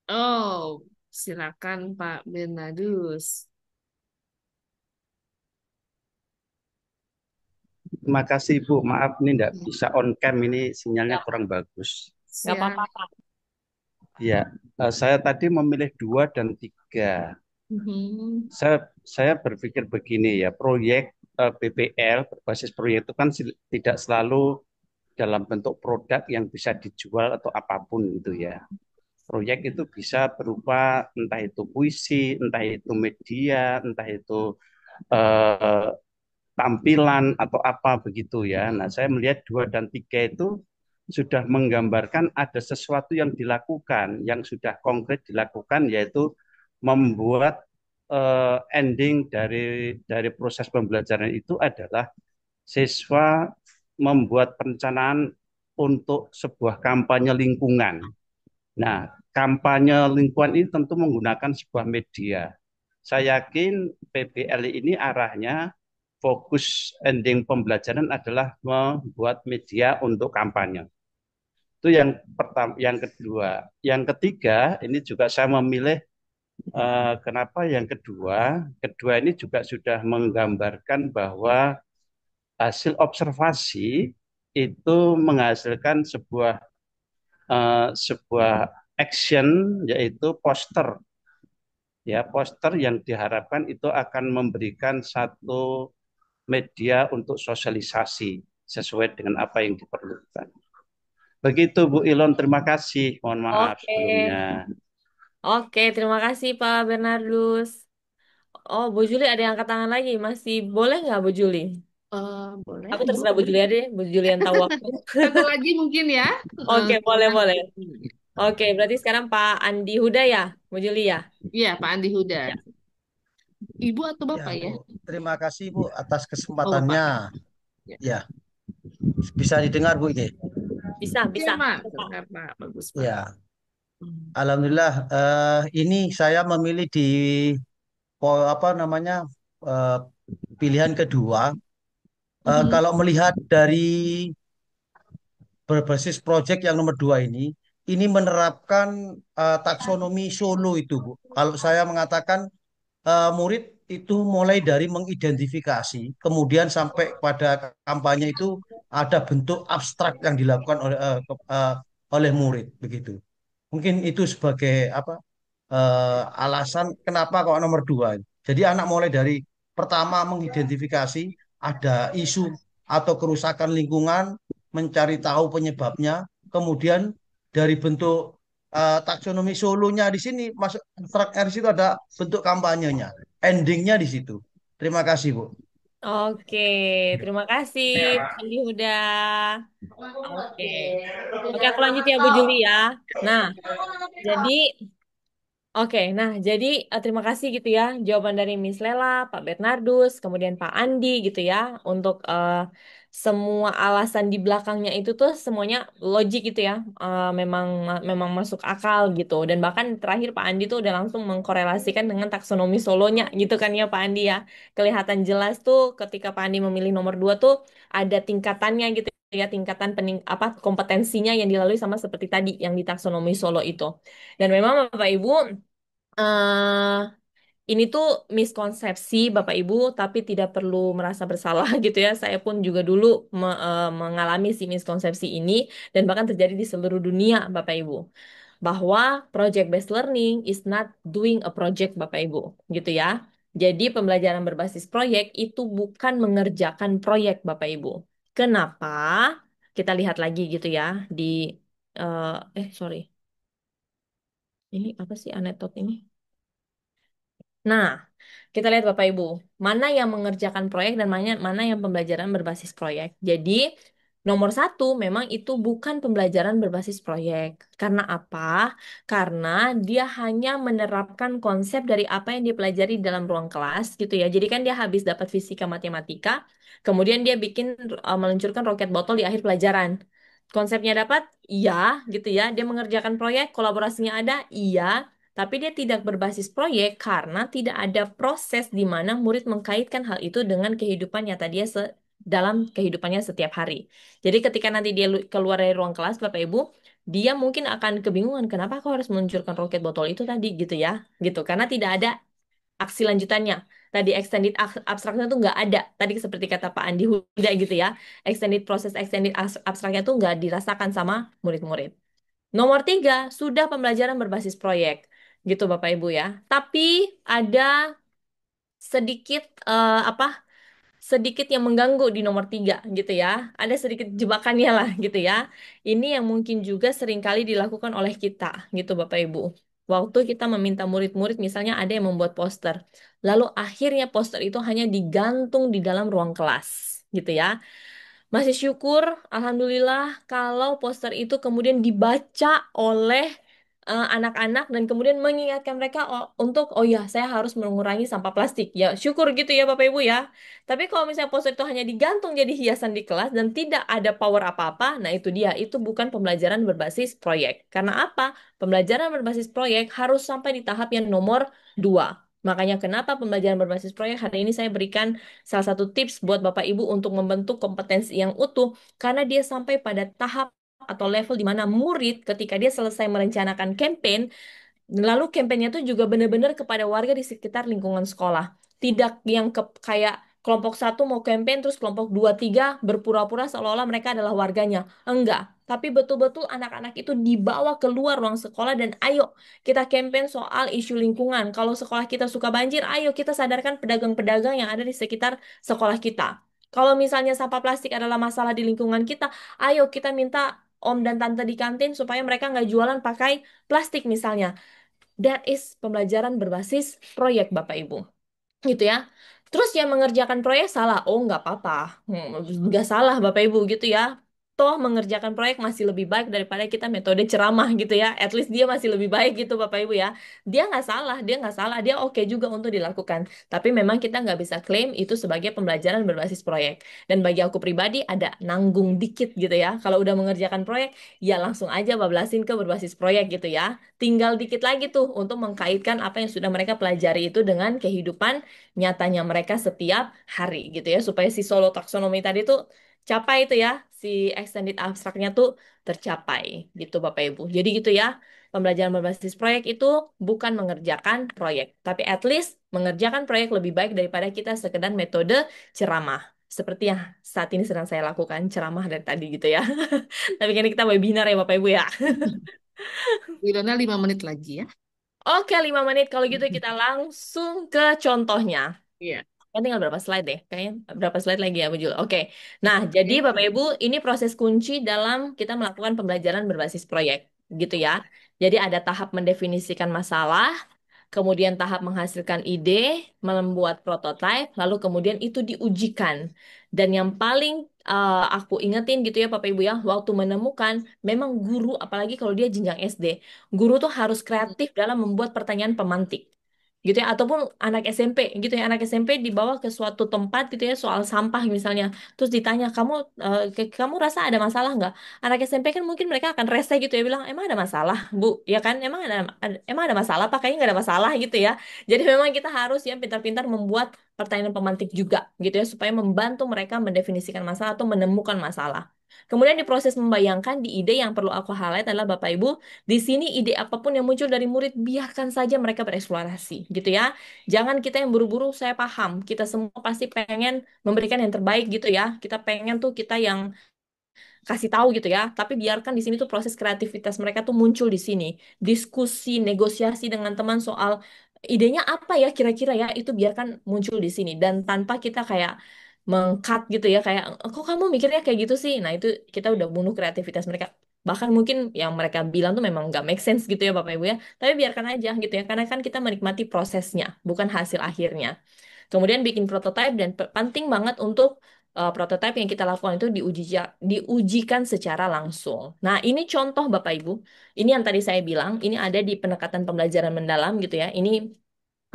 Oh, silakan Pak Bernadus. Terima kasih Bu, maaf ini tidak bisa on cam, ini sinyalnya Nggak, kurang bagus. nggak Siap. apa-apa, Pak. Ya, saya tadi memilih 2 dan 3. Mhm. Saya berpikir begini ya, proyek BPL berbasis proyek itu kan tidak selalu dalam bentuk produk yang bisa dijual atau apapun itu ya. Proyek itu bisa berupa entah itu puisi, entah itu media, entah itu eh, tampilan atau apa begitu ya. Nah, saya melihat 2 dan 3 itu sudah menggambarkan ada sesuatu yang dilakukan, yang sudah konkret dilakukan, yaitu membuat ending dari proses pembelajaran itu adalah siswa membuat perencanaan untuk sebuah kampanye lingkungan. Nah, kampanye lingkungan ini tentu menggunakan sebuah media. Saya yakin PBL ini arahnya fokus ending pembelajaran adalah membuat media untuk kampanye. Itu yang pertama, yang kedua. Yang ketiga, ini juga saya memilih kenapa yang kedua? Kedua ini juga sudah menggambarkan bahwa hasil observasi itu menghasilkan sebuah action, yaitu poster. Ya, poster yang diharapkan itu akan memberikan satu media untuk sosialisasi sesuai dengan apa yang diperlukan. Begitu Bu Ilon, terima kasih. Mohon maaf Oke, sebelumnya. oke, terima kasih Pak Bernardus. Oh, Bu Juli ada yang angkat tangan lagi. Masih boleh nggak Bu Juli? Boleh, Aku Ibu. terserah Bu Juli aja deh. Bu Juli yang tahu waktu. Satu lagi mungkin ya. Oke, boleh, boleh. Iya, Oke, berarti sekarang Pak Andi Huda ya, Bu Juli ya? Iya, Pak Andi Huda. Ya. Ibu atau Ya, Bapak ya? Bu. Terima kasih, Bu, atas Oh, Bapak. kesempatannya. Ya. Ya, bisa didengar, Bu, ini. Bisa, Oke, bisa. Pak. Dengar, Pak. Bagus, Pak. Ya, Alhamdulillah. Ini saya memilih di apa namanya eh, pilihan kedua. Kalau melihat dari berbasis proyek yang nomor dua ini menerapkan taksonomi Solo itu, Bu. Kalau saya mengatakan murid itu mulai dari mengidentifikasi, kemudian sampai pada kampanye itu ada bentuk abstrak yang dilakukan oleh murid begitu. Mungkin itu sebagai apa alasan kenapa kok nomor dua. Jadi anak mulai dari pertama mengidentifikasi ada isu atau kerusakan lingkungan, mencari tahu penyebabnya, kemudian dari bentuk taksonomi solonya di sini masuk abstrak R itu ada bentuk kampanyenya, endingnya di situ. Terima kasih, Bu. Oke, terima kasih Pak Andi Huda. Oke. Oke, aku lanjut ya Bu Juli ya. Nah, jadi oke, nah jadi terima kasih gitu ya jawaban dari Miss Lela, Pak Bernardus, kemudian Pak Andi gitu ya untuk semua alasan di belakangnya itu tuh semuanya logik gitu ya, memang memang masuk akal gitu dan bahkan terakhir Pak Andi tuh udah langsung mengkorelasikan dengan taksonomi Solonya gitu kan ya Pak Andi ya, kelihatan jelas tuh ketika Pak Andi memilih nomor dua tuh ada tingkatannya gitu ya tingkatan apa kompetensinya yang dilalui sama seperti tadi yang di taksonomi Solo itu. Dan memang Bapak Ibu, eh ini tuh miskonsepsi Bapak Ibu, tapi tidak perlu merasa bersalah gitu ya. Saya pun juga dulu mengalami si miskonsepsi ini dan bahkan terjadi di seluruh dunia Bapak Ibu. Bahwa project based learning is not doing a project Bapak Ibu, gitu ya. Jadi pembelajaran berbasis proyek itu bukan mengerjakan proyek Bapak Ibu. Kenapa? Kita lihat lagi gitu ya di sorry. Ini apa sih anekdot ini? Nah, kita lihat Bapak Ibu, mana yang mengerjakan proyek dan mana yang pembelajaran berbasis proyek. Jadi, nomor satu memang itu bukan pembelajaran berbasis proyek. Karena apa? Karena dia hanya menerapkan konsep dari apa yang dipelajari dalam ruang kelas gitu ya. Jadi kan dia habis dapat fisika matematika, kemudian dia bikin meluncurkan roket botol di akhir pelajaran. Konsepnya dapat, iya gitu ya. Dia mengerjakan proyek, kolaborasinya ada, iya. Tapi dia tidak berbasis proyek karena tidak ada proses di mana murid mengkaitkan hal itu dengan kehidupan nyata dia dalam kehidupannya setiap hari. Jadi ketika nanti dia keluar dari ruang kelas, Bapak Ibu, dia mungkin akan kebingungan kenapa aku harus meluncurkan roket botol itu tadi gitu ya, gitu. Karena tidak ada aksi lanjutannya. Tadi extended abstraknya tuh nggak ada. Tadi seperti kata Pak Andi Huda gitu ya, extended abstraknya tuh nggak dirasakan sama murid-murid. Nomor tiga, sudah pembelajaran berbasis proyek. Gitu Bapak Ibu ya. Tapi ada sedikit apa? Sedikit yang mengganggu di nomor tiga gitu ya. Ada sedikit jebakannya lah gitu ya. Ini yang mungkin juga seringkali dilakukan oleh kita gitu Bapak Ibu. Waktu kita meminta murid-murid misalnya ada yang membuat poster. Lalu akhirnya poster itu hanya digantung di dalam ruang kelas gitu ya. Masih syukur, alhamdulillah, kalau poster itu kemudian dibaca oleh anak-anak dan kemudian mengingatkan mereka untuk, oh ya, saya harus mengurangi sampah plastik. Ya, syukur gitu ya Bapak Ibu ya. Tapi kalau misalnya poster itu hanya digantung jadi hiasan di kelas dan tidak ada power apa-apa, nah itu dia, itu bukan pembelajaran berbasis proyek. Karena apa? Pembelajaran berbasis proyek harus sampai di tahap yang nomor dua. Makanya kenapa pembelajaran berbasis proyek hari ini saya berikan salah satu tips buat Bapak Ibu untuk membentuk kompetensi yang utuh, karena dia sampai pada tahap atau level di mana murid ketika dia selesai merencanakan campaign, lalu kampanye itu juga benar-benar kepada warga di sekitar lingkungan sekolah. Tidak yang kayak kelompok satu mau campaign terus kelompok dua tiga berpura-pura seolah-olah mereka adalah warganya. Enggak. Tapi betul-betul anak-anak itu dibawa keluar ruang sekolah dan ayo kita campaign soal isu lingkungan. Kalau sekolah kita suka banjir, ayo kita sadarkan pedagang-pedagang yang ada di sekitar sekolah kita. Kalau misalnya sampah plastik adalah masalah di lingkungan kita, ayo kita minta om dan tante di kantin supaya mereka nggak jualan pakai plastik misalnya. That is pembelajaran berbasis proyek, Bapak Ibu. Gitu ya. Terus yang mengerjakan proyek salah. Oh, nggak apa-apa. Nggak salah, Bapak Ibu, gitu ya. Toh mengerjakan proyek masih lebih baik daripada kita metode ceramah gitu ya. At least dia masih lebih baik gitu, Bapak Ibu ya. Dia nggak salah, dia nggak salah. Dia oke juga untuk dilakukan. Tapi memang kita nggak bisa klaim itu sebagai pembelajaran berbasis proyek. Dan bagi aku pribadi ada nanggung dikit gitu ya. Kalau udah mengerjakan proyek, ya langsung aja bablasin ke berbasis proyek gitu ya. Tinggal dikit lagi tuh untuk mengkaitkan apa yang sudah mereka pelajari itu dengan kehidupan nyatanya mereka setiap hari gitu ya, supaya si solo taksonomi tadi tuh capai itu ya, si extended abstraknya tuh tercapai gitu Bapak Ibu. Jadi gitu ya, pembelajaran berbasis proyek itu bukan mengerjakan proyek, tapi at least mengerjakan proyek lebih baik daripada kita sekedar metode ceramah. Seperti yang saat ini sedang saya lakukan, ceramah dari tadi gitu ya. Tapi kan kita webinar ya Bapak Ibu ya. Wilona 5 menit lagi ya. Oke, 5 menit. Kalau gitu kita langsung ke contohnya. Iya. Kan tinggal berapa slide deh? Kayaknya berapa slide lagi ya, Bu Jul? Oke. Nah, jadi Oke. Bapak Ibu, ini proses kunci dalam kita melakukan pembelajaran berbasis proyek, gitu ya. Jadi ada tahap mendefinisikan masalah, kemudian tahap menghasilkan ide, membuat prototipe, lalu kemudian itu diujikan. Dan yang paling aku ingetin gitu ya Bapak Ibu ya, waktu menemukan, memang guru, apalagi kalau dia jenjang SD, guru tuh harus kreatif dalam membuat pertanyaan pemantik gitu ya, ataupun anak SMP gitu ya, anak SMP dibawa ke suatu tempat gitu ya soal sampah misalnya, terus ditanya kamu kamu rasa ada masalah nggak? Anak SMP kan mungkin mereka akan rese gitu ya, bilang emang ada masalah Bu, ya kan, emang ada masalah apa, kayaknya nggak ada masalah gitu ya. Jadi memang kita harus ya pintar-pintar membuat pertanyaan pemantik juga gitu ya, supaya membantu mereka mendefinisikan masalah atau menemukan masalah. Kemudian di proses membayangkan di ide yang perlu aku highlight adalah Bapak Ibu, di sini ide apapun yang muncul dari murid, biarkan saja mereka bereksplorasi, gitu ya. Jangan kita yang buru-buru, saya paham. Kita semua pasti pengen memberikan yang terbaik gitu ya. Kita pengen tuh kita yang kasih tahu gitu ya. Tapi biarkan di sini tuh proses kreativitas mereka tuh muncul di sini. Diskusi, negosiasi dengan teman soal idenya apa ya kira-kira ya, itu biarkan muncul di sini. Dan tanpa kita kayak mengkat gitu ya, kayak kok kamu mikirnya kayak gitu sih. Nah itu kita udah bunuh kreativitas mereka. Bahkan mungkin yang mereka bilang tuh memang nggak make sense gitu ya Bapak Ibu ya. Tapi biarkan aja gitu ya. Karena kan kita menikmati prosesnya, bukan hasil akhirnya. Kemudian bikin prototipe, dan penting banget untuk prototipe yang kita lakukan itu diujikan secara langsung. Nah, ini contoh Bapak Ibu. Ini yang tadi saya bilang, ini ada di pendekatan pembelajaran mendalam gitu ya. Ini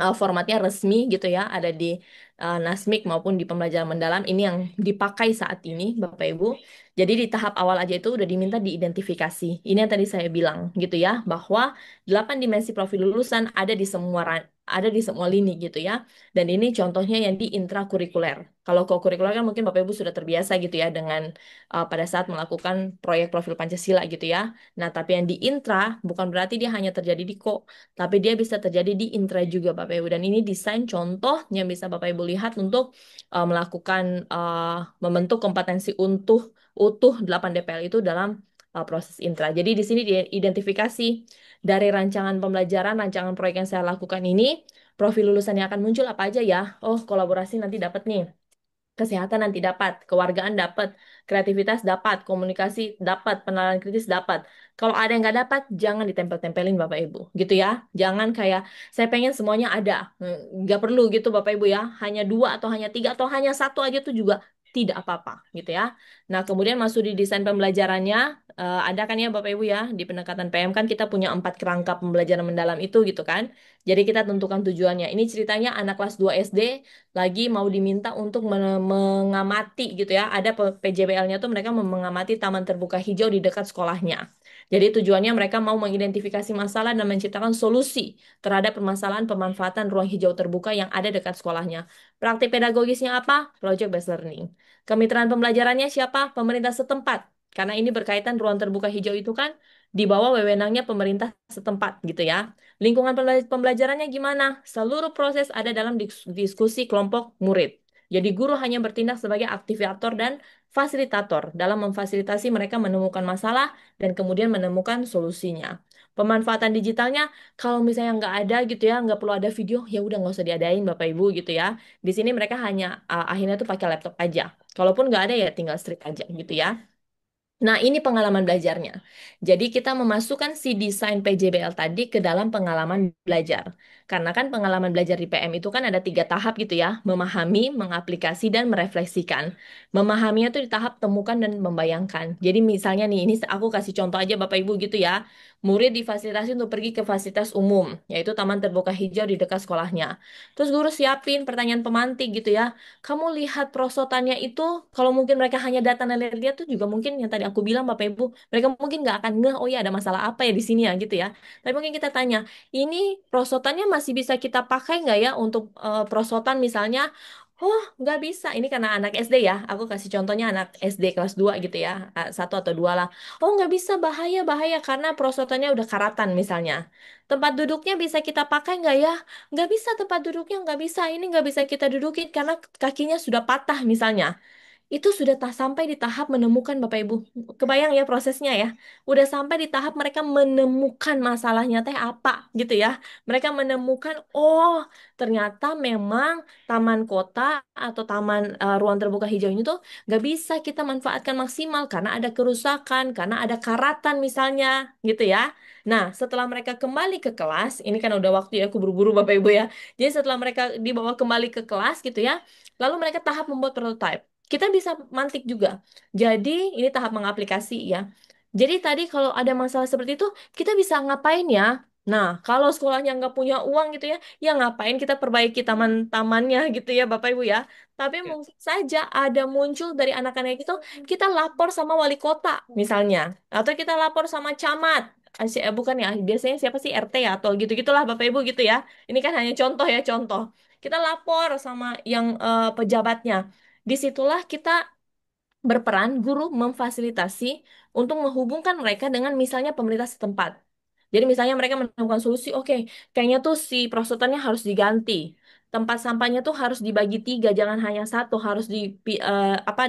formatnya resmi gitu ya, ada di NASMIC maupun di pembelajaran mendalam. Ini yang dipakai saat ini, Bapak Ibu. Jadi di tahap awal aja itu udah diminta diidentifikasi. Ini yang tadi saya bilang gitu ya, bahwa 8 dimensi profil lulusan ada di semua lini gitu ya. Dan ini contohnya yang di intrakurikuler. Kalau co-kurikuler kan mungkin Bapak Ibu sudah terbiasa gitu ya dengan pada saat melakukan proyek profil Pancasila gitu ya. Nah, tapi yang di intra bukan berarti dia hanya terjadi di tapi dia bisa terjadi di intra juga Bapak Ibu. Dan ini desain contoh yang bisa Bapak Ibu lihat untuk melakukan membentuk kompetensi utuh 8 DPL itu dalam proses intra. Jadi di sini diidentifikasi dari rancangan pembelajaran, rancangan proyek yang saya lakukan ini, profil lulusan yang akan muncul apa aja ya? Oh, kolaborasi nanti dapat nih. Kesehatan nanti dapat, kewargaan dapat, kreativitas dapat, komunikasi dapat, penalaran kritis dapat. Kalau ada yang nggak dapat, jangan ditempel-tempelin Bapak Ibu, gitu ya. Jangan kayak saya pengen semuanya ada, nggak perlu gitu Bapak Ibu ya. Hanya 2 atau hanya 3 atau hanya 1 aja tuh juga tidak apa-apa, gitu ya. Nah, kemudian masuk di desain pembelajarannya. ada kan ya Bapak Ibu ya, di pendekatan PM kan kita punya 4 kerangka pembelajaran mendalam itu gitu kan. Jadi kita tentukan tujuannya. Ini ceritanya anak kelas 2 SD lagi mau diminta untuk mengamati gitu ya. Ada PJBL-nya tuh mereka mengamati taman terbuka hijau di dekat sekolahnya. Jadi tujuannya mereka mau mengidentifikasi masalah dan menciptakan solusi terhadap permasalahan pemanfaatan ruang hijau terbuka yang ada dekat sekolahnya. Praktik pedagogisnya apa? Project based learning. Kemitraan pembelajarannya siapa? Pemerintah setempat. Karena ini berkaitan ruang terbuka hijau itu kan di bawah wewenangnya pemerintah setempat gitu ya. Lingkungan pembelajarannya gimana? Seluruh proses ada dalam diskusi kelompok murid. Jadi guru hanya bertindak sebagai aktivator dan fasilitator dalam memfasilitasi mereka menemukan masalah dan kemudian menemukan solusinya. Pemanfaatan digitalnya, kalau misalnya nggak ada gitu ya, nggak perlu ada video, ya udah nggak usah diadain Bapak Ibu gitu ya. Di sini mereka hanya akhirnya tuh pakai laptop aja. Kalaupun nggak ada ya tinggal street aja gitu ya. Nah, ini pengalaman belajarnya. Jadi kita memasukkan si desain PJBL tadi ke dalam pengalaman belajar. Karena kan pengalaman belajar di PM itu kan ada 3 tahap gitu ya. Memahami, mengaplikasi, dan merefleksikan. Memahaminya tuh di tahap temukan dan membayangkan. Jadi misalnya nih, ini aku kasih contoh aja Bapak Ibu gitu ya. Murid difasilitasi untuk pergi ke fasilitas umum, yaitu taman terbuka hijau di dekat sekolahnya. Terus guru siapin pertanyaan pemantik gitu ya. Kamu lihat perosotannya itu, kalau mungkin mereka hanya data lihat tuh juga mungkin yang tadi aku bilang Bapak Ibu, mereka mungkin nggak akan ngeh, oh ya ada masalah apa ya di sini ya gitu ya. Tapi mungkin kita tanya, ini perosotannya masih bisa kita pakai nggak ya untuk perosotan misalnya? Oh, nggak bisa. Ini karena anak SD ya. Aku kasih contohnya anak SD kelas 2 gitu ya. 1 atau 2 lah. Oh, nggak bisa. Bahaya, bahaya. Karena perosotannya udah karatan misalnya. Tempat duduknya bisa kita pakai nggak ya? Nggak bisa tempat duduknya, nggak bisa. Ini nggak bisa kita dudukin karena kakinya sudah patah misalnya. Itu sudah sampai di tahap menemukan Bapak Ibu. Kebayang ya prosesnya ya. Udah sampai di tahap mereka menemukan masalahnya teh apa gitu ya. Mereka menemukan, oh ternyata memang taman kota atau taman ruang terbuka hijau ini tuh nggak bisa kita manfaatkan maksimal karena ada kerusakan, karena ada karatan misalnya gitu ya. Nah, setelah mereka kembali ke kelas, ini kan udah waktu ya, aku buru-buru Bapak Ibu ya. Jadi setelah mereka dibawa kembali ke kelas gitu ya, lalu mereka tahap membuat prototype. Kita bisa mantik juga. Jadi, ini tahap mengaplikasi ya. Jadi tadi kalau ada masalah seperti itu, kita bisa ngapain ya? Nah, kalau sekolahnya nggak punya uang gitu ya, ya ngapain kita perbaiki taman-tamannya gitu ya Bapak Ibu ya. Tapi mungkin saja ada muncul dari anak-anak itu, kita lapor sama wali kota misalnya. Atau kita lapor sama camat. Bukan ya, biasanya siapa sih RT ya atau gitu-gitulah Bapak Ibu gitu ya. Ini kan hanya contoh ya, contoh. Kita lapor sama yang pejabatnya. Disitulah kita berperan guru memfasilitasi untuk menghubungkan mereka dengan misalnya pemerintah setempat. Jadi misalnya mereka menemukan solusi, oke, kayaknya tuh si perosotannya harus diganti. Tempat sampahnya tuh harus dibagi 3, jangan hanya satu, harus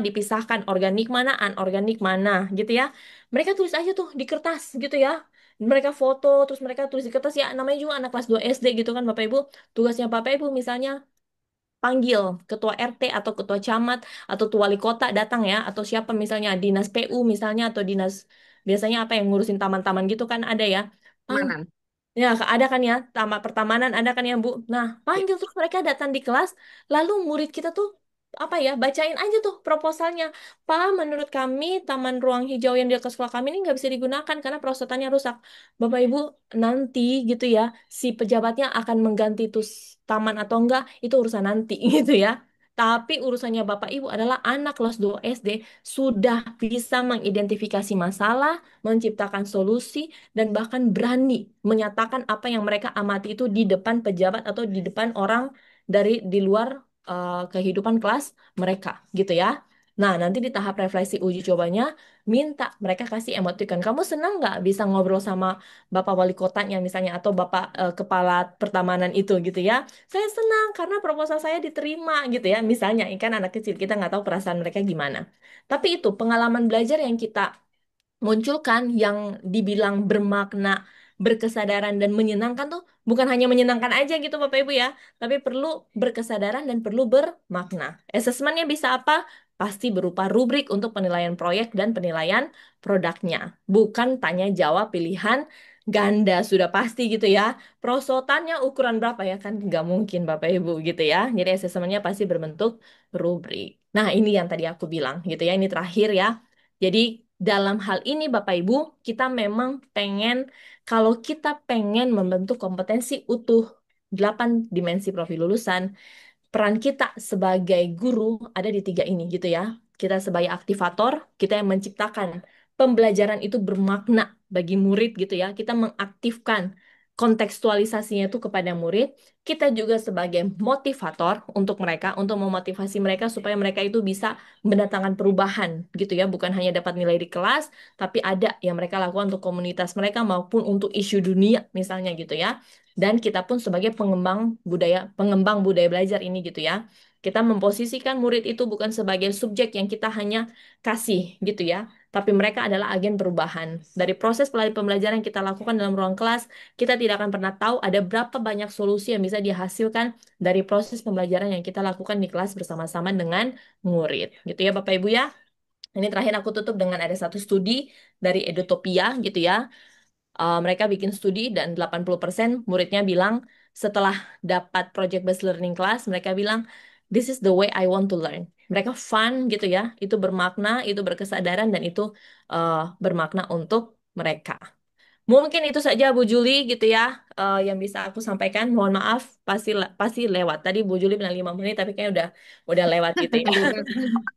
dipisahkan organik mana, anorganik mana, gitu ya. Mereka tulis aja tuh di kertas, gitu ya. Mereka foto, terus mereka tulis di kertas ya, namanya juga anak kelas 2 SD gitu kan Bapak Ibu. Tugasnya Bapak Ibu misalnya panggil ketua RT atau ketua camat atau ketua wali kota datang ya atau siapa misalnya dinas PU misalnya atau dinas biasanya apa yang ngurusin taman-taman gitu kan ada ya. Kemanan. Ya, ada kan ya, taman pertamanan ada kan ya, Bu. Nah, Ya. panggil terus mereka datang di kelas, lalu murid kita tuh apa ya, bacain aja tuh proposalnya. Pak, menurut kami taman ruang hijau yang di dekat sekolah kami ini nggak bisa digunakan karena perosotannya rusak. Bapak Ibu, nanti gitu ya, si pejabatnya akan mengganti tuh taman atau enggak, itu urusan nanti gitu ya. Tapi urusannya Bapak Ibu adalah anak kelas 2 SD sudah bisa mengidentifikasi masalah, menciptakan solusi, dan bahkan berani menyatakan apa yang mereka amati itu di depan pejabat atau di depan orang di luar kehidupan kelas mereka gitu ya. Nah, nanti di tahap refleksi uji cobanya, minta mereka kasih emoticon. Kamu senang nggak bisa ngobrol sama Bapak Wali Kotanya misalnya, atau Bapak Kepala Pertamanan itu gitu ya. Saya senang karena proposal saya diterima gitu ya. Misalnya, ini kan anak kecil, kita nggak tahu perasaan mereka gimana. Tapi itu pengalaman belajar yang kita munculkan yang dibilang bermakna, berkesadaran dan menyenangkan tuh bukan hanya menyenangkan aja gitu Bapak Ibu ya, tapi perlu berkesadaran dan perlu bermakna. Asesmennya bisa apa? Pasti berupa rubrik untuk penilaian proyek dan penilaian produknya. Bukan tanya jawab pilihan ganda sudah pasti gitu ya. Prosotannya ukuran berapa ya kan nggak mungkin Bapak Ibu gitu ya. Jadi asesmennya pasti berbentuk rubrik. Nah ini yang tadi aku bilang gitu ya. Ini terakhir ya. Jadi dalam hal ini Bapak Ibu, kita memang pengen, kalau kita pengen membentuk kompetensi utuh 8 dimensi profil lulusan, peran kita sebagai guru ada di tiga ini gitu ya. Kita sebagai aktivator, kita yang menciptakan pembelajaran itu bermakna bagi murid gitu ya. Kita mengaktifkan kontekstualisasinya itu kepada murid. Kita juga sebagai motivator untuk mereka, untuk memotivasi mereka supaya mereka itu bisa mendatangkan perubahan gitu ya. Bukan hanya dapat nilai di kelas, tapi ada yang mereka lakukan untuk komunitas mereka maupun untuk isu dunia misalnya gitu ya. Dan kita pun sebagai pengembang budaya belajar ini gitu ya. Kita memposisikan murid itu bukan sebagai subjek yang kita hanya kasih gitu ya, tapi mereka adalah agen perubahan. Dari proses pembelajaran yang kita lakukan dalam ruang kelas, kita tidak akan pernah tahu ada berapa banyak solusi yang bisa dihasilkan dari proses pembelajaran yang kita lakukan di kelas bersama-sama dengan murid. Gitu ya Bapak Ibu ya. Ini terakhir aku tutup dengan ada satu studi dari Edutopia gitu ya. Mereka bikin studi dan 80% muridnya bilang setelah dapat project based learning class, mereka bilang this is the way I want to learn. Mereka fun gitu ya, itu bermakna, itu berkesadaran dan itu bermakna untuk mereka. Mungkin itu saja Bu Juli gitu ya yang bisa aku sampaikan. Mohon maaf pasti lewat. Tadi Bu Juli bilang 5 menit tapi kayaknya udah lewat gitu ya.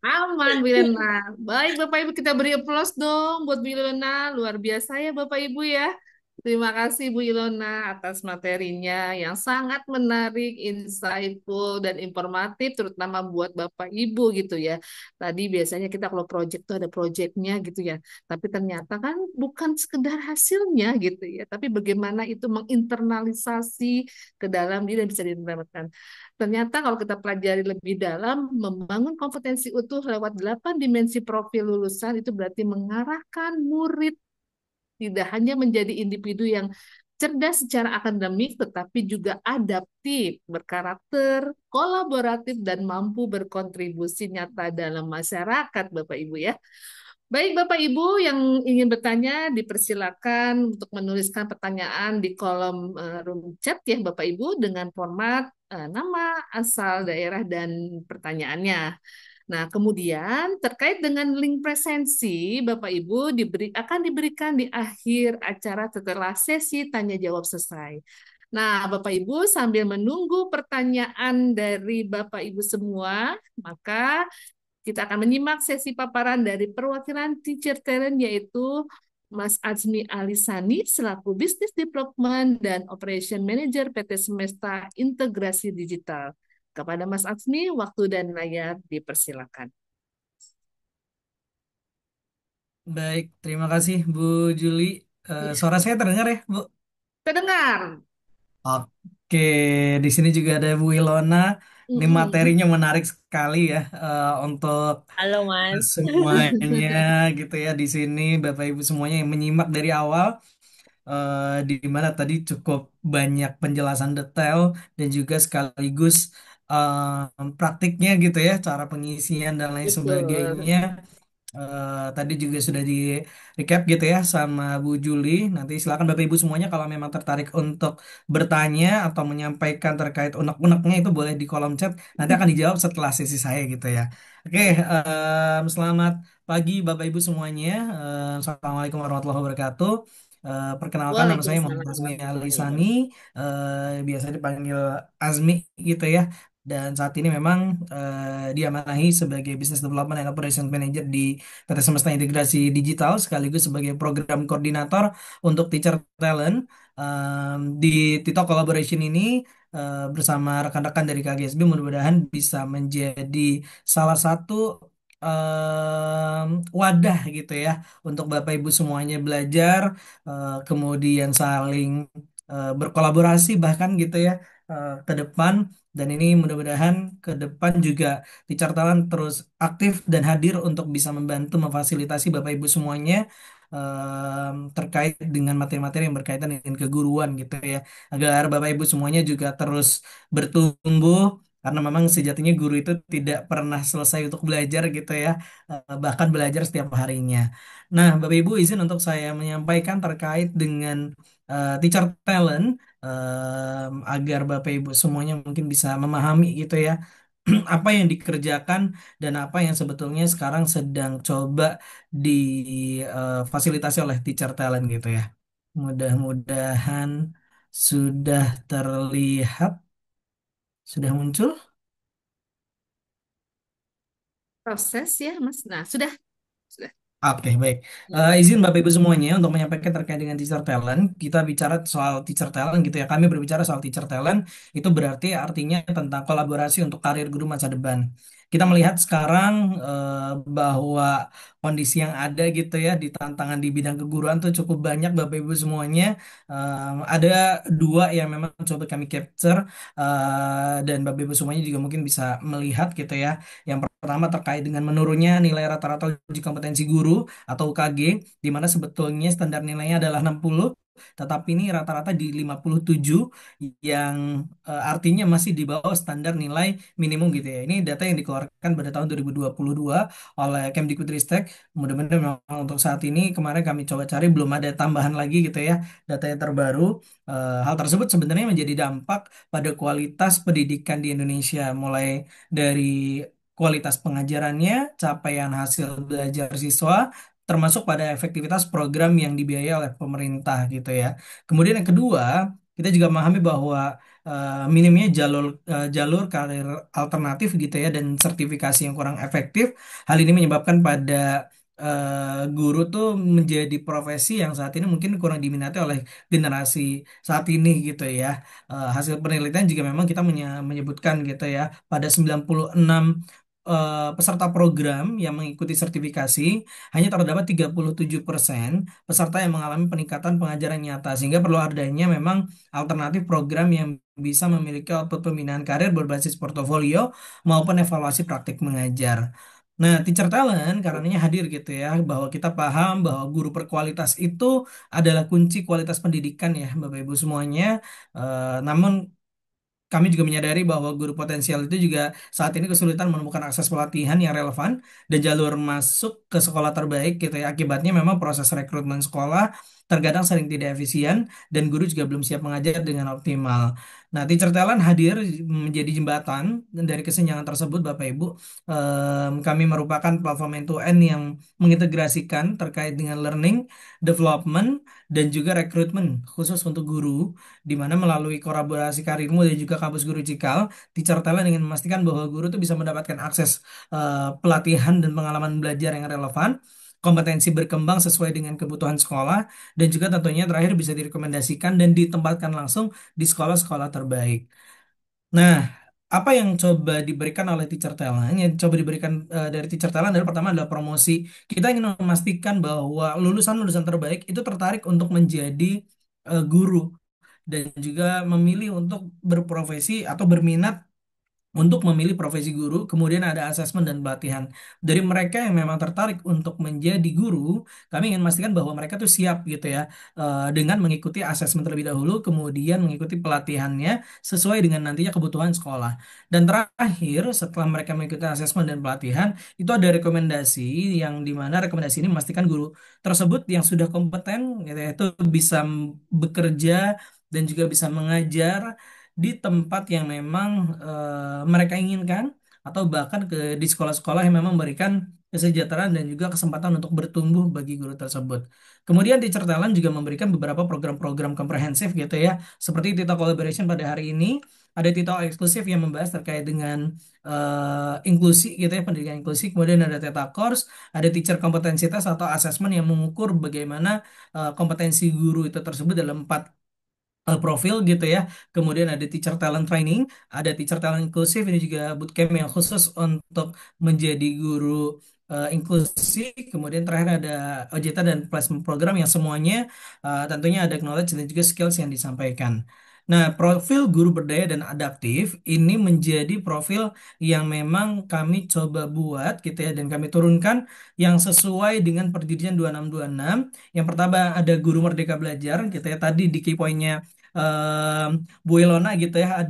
Aman, Bu Ilona. Baik, Bapak Ibu, kita beri aplaus dong buat Bu Ilona. Luar biasa ya, Bapak Ibu ya. Terima kasih Bu Ilona atas materinya yang sangat menarik, insightful, dan informatif, terutama buat Bapak Ibu gitu ya. Tadi biasanya kita kalau project tuh ada projectnya gitu ya. Tapi ternyata kan bukan sekedar hasilnya gitu ya. Tapi bagaimana itu menginternalisasi ke dalam diri dan bisa diterapkan. Ternyata kalau kita pelajari lebih dalam, membangun kompetensi utuh lewat 8 dimensi profil lulusan itu berarti mengarahkan murid tidak hanya menjadi individu yang cerdas secara akademik, tetapi juga adaptif, berkarakter, kolaboratif, dan mampu berkontribusi nyata dalam masyarakat, Bapak Ibu ya. Baik, Bapak Ibu yang ingin bertanya, dipersilakan untuk menuliskan pertanyaan di kolom room chat ya, Bapak Ibu, dengan format nama, asal, daerah, dan pertanyaannya. Nah, kemudian terkait dengan link presensi, Bapak Ibu akan diberikan di akhir acara setelah sesi tanya jawab selesai. Nah, Bapak Ibu sambil menunggu pertanyaan dari Bapak Ibu semua, maka kita akan menyimak sesi paparan dari perwakilan Teacher Talent yaitu Mas Azmi Alisani selaku Business Development dan Operation Manager PT Semesta Integrasi Digital. Kepada Mas Azmi, waktu dan layar dipersilakan. Baik, terima kasih Bu Juli. Ya, Suara saya terdengar ya, Bu? terdengar. Oke, di sini juga ada Bu Ilona. Ini Mm-mm. materinya menarik sekali ya untuk Halo Mas. semuanya gitu ya di sini Bapak Ibu semuanya yang menyimak dari awal di mana tadi cukup banyak penjelasan detail dan juga sekaligus praktiknya gitu ya, cara pengisian dan lain Betul. sebagainya. Tadi juga sudah di recap gitu ya sama Bu Juli. Nanti silakan Bapak Ibu semuanya kalau memang tertarik untuk bertanya atau menyampaikan terkait unek-uneknya itu boleh di kolom chat. Nanti akan dijawab setelah sesi saya gitu ya. Oke, selamat pagi Bapak Ibu semuanya. Assalamualaikum warahmatullahi wabarakatuh. Perkenalkan nama saya Waalaikumsalam Muhammad Azmi warahmatullahi Alisani, wabarakatuh. biasa dipanggil Azmi gitu ya. Dan saat ini memang diamanahi sebagai Business Development and Operations Manager di PT Semesta Integrasi Digital sekaligus sebagai program koordinator untuk Teacher Talent. Di Tito Collaboration ini bersama rekan-rekan dari KGSB mudah-mudahan bisa menjadi salah satu wadah gitu ya untuk Bapak Ibu semuanya belajar, kemudian saling berkolaborasi bahkan gitu ya ke depan. Dan ini mudah-mudahan ke depan juga Teacher Talent terus aktif dan hadir untuk bisa membantu memfasilitasi Bapak Ibu semuanya terkait dengan materi-materi yang berkaitan dengan keguruan gitu ya. Agar Bapak Ibu semuanya juga terus bertumbuh karena memang sejatinya guru itu tidak pernah selesai untuk belajar gitu ya. Bahkan belajar setiap harinya. Nah, Bapak Ibu izin untuk saya menyampaikan terkait dengan Teacher Talent agar Bapak Ibu semuanya mungkin bisa memahami gitu ya apa yang dikerjakan dan apa yang sebetulnya sekarang sedang coba difasilitasi oleh teacher talent gitu ya. Mudah-mudahan sudah terlihat, sudah muncul. Proses ya, Mas. Nah, sudah. Sudah. Oke, baik. Izin Bapak Ibu semuanya untuk menyampaikan terkait dengan teacher talent. Kita bicara soal teacher talent gitu ya. Kami berbicara soal teacher talent, itu berarti artinya tentang kolaborasi untuk karir guru masa depan. Kita melihat sekarang bahwa kondisi yang ada gitu ya di tantangan di bidang keguruan tuh cukup banyak Bapak Ibu semuanya. Ada dua yang memang coba kami capture dan Bapak Ibu semuanya juga mungkin bisa melihat gitu ya. Yang pertama terkait dengan menurunnya nilai rata-rata uji kompetensi guru atau UKG, di mana sebetulnya standar nilainya adalah 60, tetapi ini rata-rata di 57, yang artinya masih di bawah standar nilai minimum gitu ya. Ini data yang dikeluarkan pada tahun 2022 oleh Kemdikbudristek. Mudah-mudahan memang untuk saat ini, kemarin kami coba cari belum ada tambahan lagi gitu ya, data yang terbaru. Hal tersebut sebenarnya menjadi dampak pada kualitas pendidikan di Indonesia, mulai dari kualitas pengajarannya, capaian hasil belajar siswa, termasuk pada efektivitas program yang dibiayai oleh pemerintah gitu ya. Kemudian yang kedua, kita juga memahami bahwa minimnya jalur karir alternatif gitu ya dan sertifikasi yang kurang efektif. Hal ini menyebabkan pada guru tuh menjadi profesi yang saat ini mungkin kurang diminati oleh generasi saat ini gitu ya. Hasil penelitian juga memang kita menyebutkan gitu ya, pada 96 peserta program yang mengikuti sertifikasi, hanya terdapat 37% peserta yang mengalami peningkatan pengajaran nyata, sehingga perlu adanya memang alternatif program yang bisa memiliki output pembinaan karir berbasis portofolio maupun evaluasi praktik mengajar. Nah, teacher talent karenanya hadir gitu ya, bahwa kita paham bahwa guru berkualitas itu adalah kunci kualitas pendidikan ya, Bapak Ibu semuanya. Namun kami juga menyadari bahwa guru potensial itu juga saat ini kesulitan menemukan akses pelatihan yang relevan dan jalur masuk ke sekolah terbaik gitu ya. Akibatnya memang proses rekrutmen sekolah terkadang sering tidak efisien dan guru juga belum siap mengajar dengan optimal. Nah, teacher talent hadir menjadi jembatan dan dari kesenjangan tersebut Bapak Ibu. Kami merupakan platform end-to-end yang mengintegrasikan terkait dengan learning, development, dan juga rekrutmen khusus untuk guru, di mana melalui kolaborasi Karirmu dan juga Kampus Guru Cikal, Teacher Talent ingin memastikan bahwa guru itu bisa mendapatkan akses pelatihan dan pengalaman belajar yang relevan, kompetensi berkembang sesuai dengan kebutuhan sekolah, dan juga tentunya terakhir bisa direkomendasikan dan ditempatkan langsung di sekolah-sekolah terbaik. Nah, apa yang coba diberikan oleh Teacher Talent, yang coba diberikan dari Teacher Talent adalah pertama adalah promosi. Kita ingin memastikan bahwa lulusan-lulusan terbaik itu tertarik untuk menjadi guru dan juga memilih untuk berprofesi atau berminat untuk memilih profesi guru. Kemudian ada asesmen dan pelatihan. Dari mereka yang memang tertarik untuk menjadi guru, kami ingin memastikan bahwa mereka tuh siap gitu ya, dengan mengikuti asesmen terlebih dahulu, kemudian mengikuti pelatihannya sesuai dengan nantinya kebutuhan sekolah. Dan terakhir, setelah mereka mengikuti asesmen dan pelatihan, itu ada rekomendasi, yang dimana rekomendasi ini memastikan guru tersebut yang sudah kompeten gitu ya, itu bisa bekerja dan juga bisa mengajar di tempat yang memang mereka inginkan, atau bahkan di sekolah-sekolah yang memang memberikan kesejahteraan dan juga kesempatan untuk bertumbuh bagi guru tersebut. Kemudian Teacher Talent juga memberikan beberapa program-program komprehensif gitu ya, seperti Tito Collaboration pada hari ini. Ada Tito eksklusif yang membahas terkait dengan inklusi gitu ya, pendidikan inklusi. Kemudian ada Teta Course, ada Teacher Kompetensitas atau asesmen yang mengukur bagaimana kompetensi guru itu tersebut dalam 4 profil gitu ya. Kemudian ada teacher talent training, ada teacher talent inklusif, ini juga bootcamp yang khusus untuk menjadi guru inklusi. Kemudian terakhir ada OJT dan placement program yang semuanya tentunya ada knowledge dan juga skills yang disampaikan. Nah, profil guru berdaya dan adaptif ini menjadi profil yang memang kami coba buat gitu ya, dan kami turunkan yang sesuai dengan perjanjian 2626. Yang pertama ada guru merdeka belajar gitu ya. Tadi di key point-nya Bu Ilona gitu ya,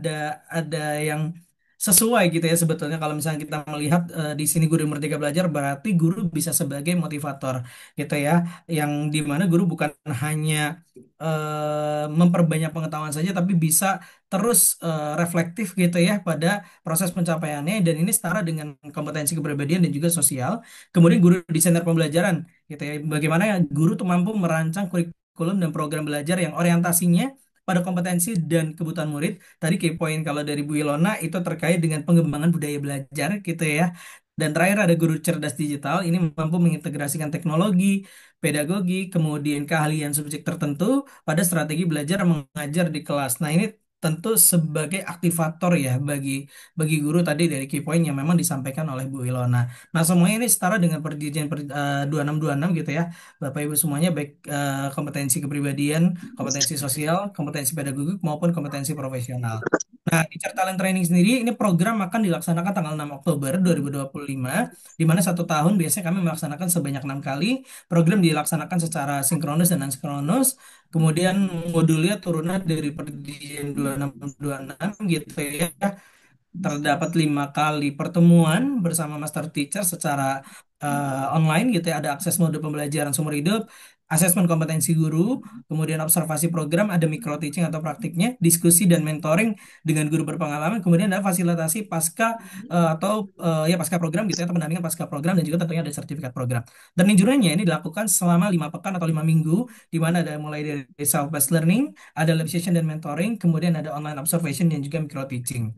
ada yang sesuai gitu ya sebetulnya kalau misalnya kita melihat di sini guru Merdeka Belajar berarti guru bisa sebagai motivator gitu ya, yang dimana guru bukan hanya memperbanyak pengetahuan saja tapi bisa terus reflektif gitu ya pada proses pencapaiannya, dan ini setara dengan kompetensi kepribadian dan juga sosial. Kemudian guru desainer pembelajaran gitu ya, bagaimana ya guru tuh mampu merancang kurikulum dan program belajar yang orientasinya pada kompetensi dan kebutuhan murid. Tadi key point kalau dari Bu Ilona itu terkait dengan pengembangan budaya belajar gitu ya. Dan terakhir ada guru cerdas digital, ini mampu mengintegrasikan teknologi, pedagogi, kemudian keahlian subjek tertentu pada strategi belajar mengajar di kelas. Nah, ini tentu sebagai aktivator ya bagi guru tadi dari key point yang memang disampaikan oleh Bu Ilona. Nah, semuanya ini setara dengan perjanjian 2626 gitu ya. Bapak Ibu semuanya baik kompetensi kepribadian, kompetensi sosial, kompetensi pedagogik maupun kompetensi profesional. Nah, Teacher Talent Training sendiri ini program akan dilaksanakan tanggal 6 Oktober 2025, di mana satu tahun biasanya kami melaksanakan sebanyak 6 kali. Program dilaksanakan secara sinkronus dan asinkronus. Kemudian modulnya turunan dari perjanjian 2626 gitu ya. Terdapat 5 kali pertemuan bersama master teacher secara online gitu ya. Ada akses mode pembelajaran seumur hidup, asesmen kompetensi guru, kemudian observasi program, ada micro teaching atau praktiknya, diskusi dan mentoring dengan guru berpengalaman, kemudian ada fasilitasi pasca ya pasca program gitu ya, atau pendampingan pasca program, dan juga tentunya ada sertifikat program. Dan anjurannya ini dilakukan selama 5 pekan atau 5 minggu, di mana ada mulai dari self-paced learning, ada lab session dan mentoring, kemudian ada online observation dan juga micro teaching.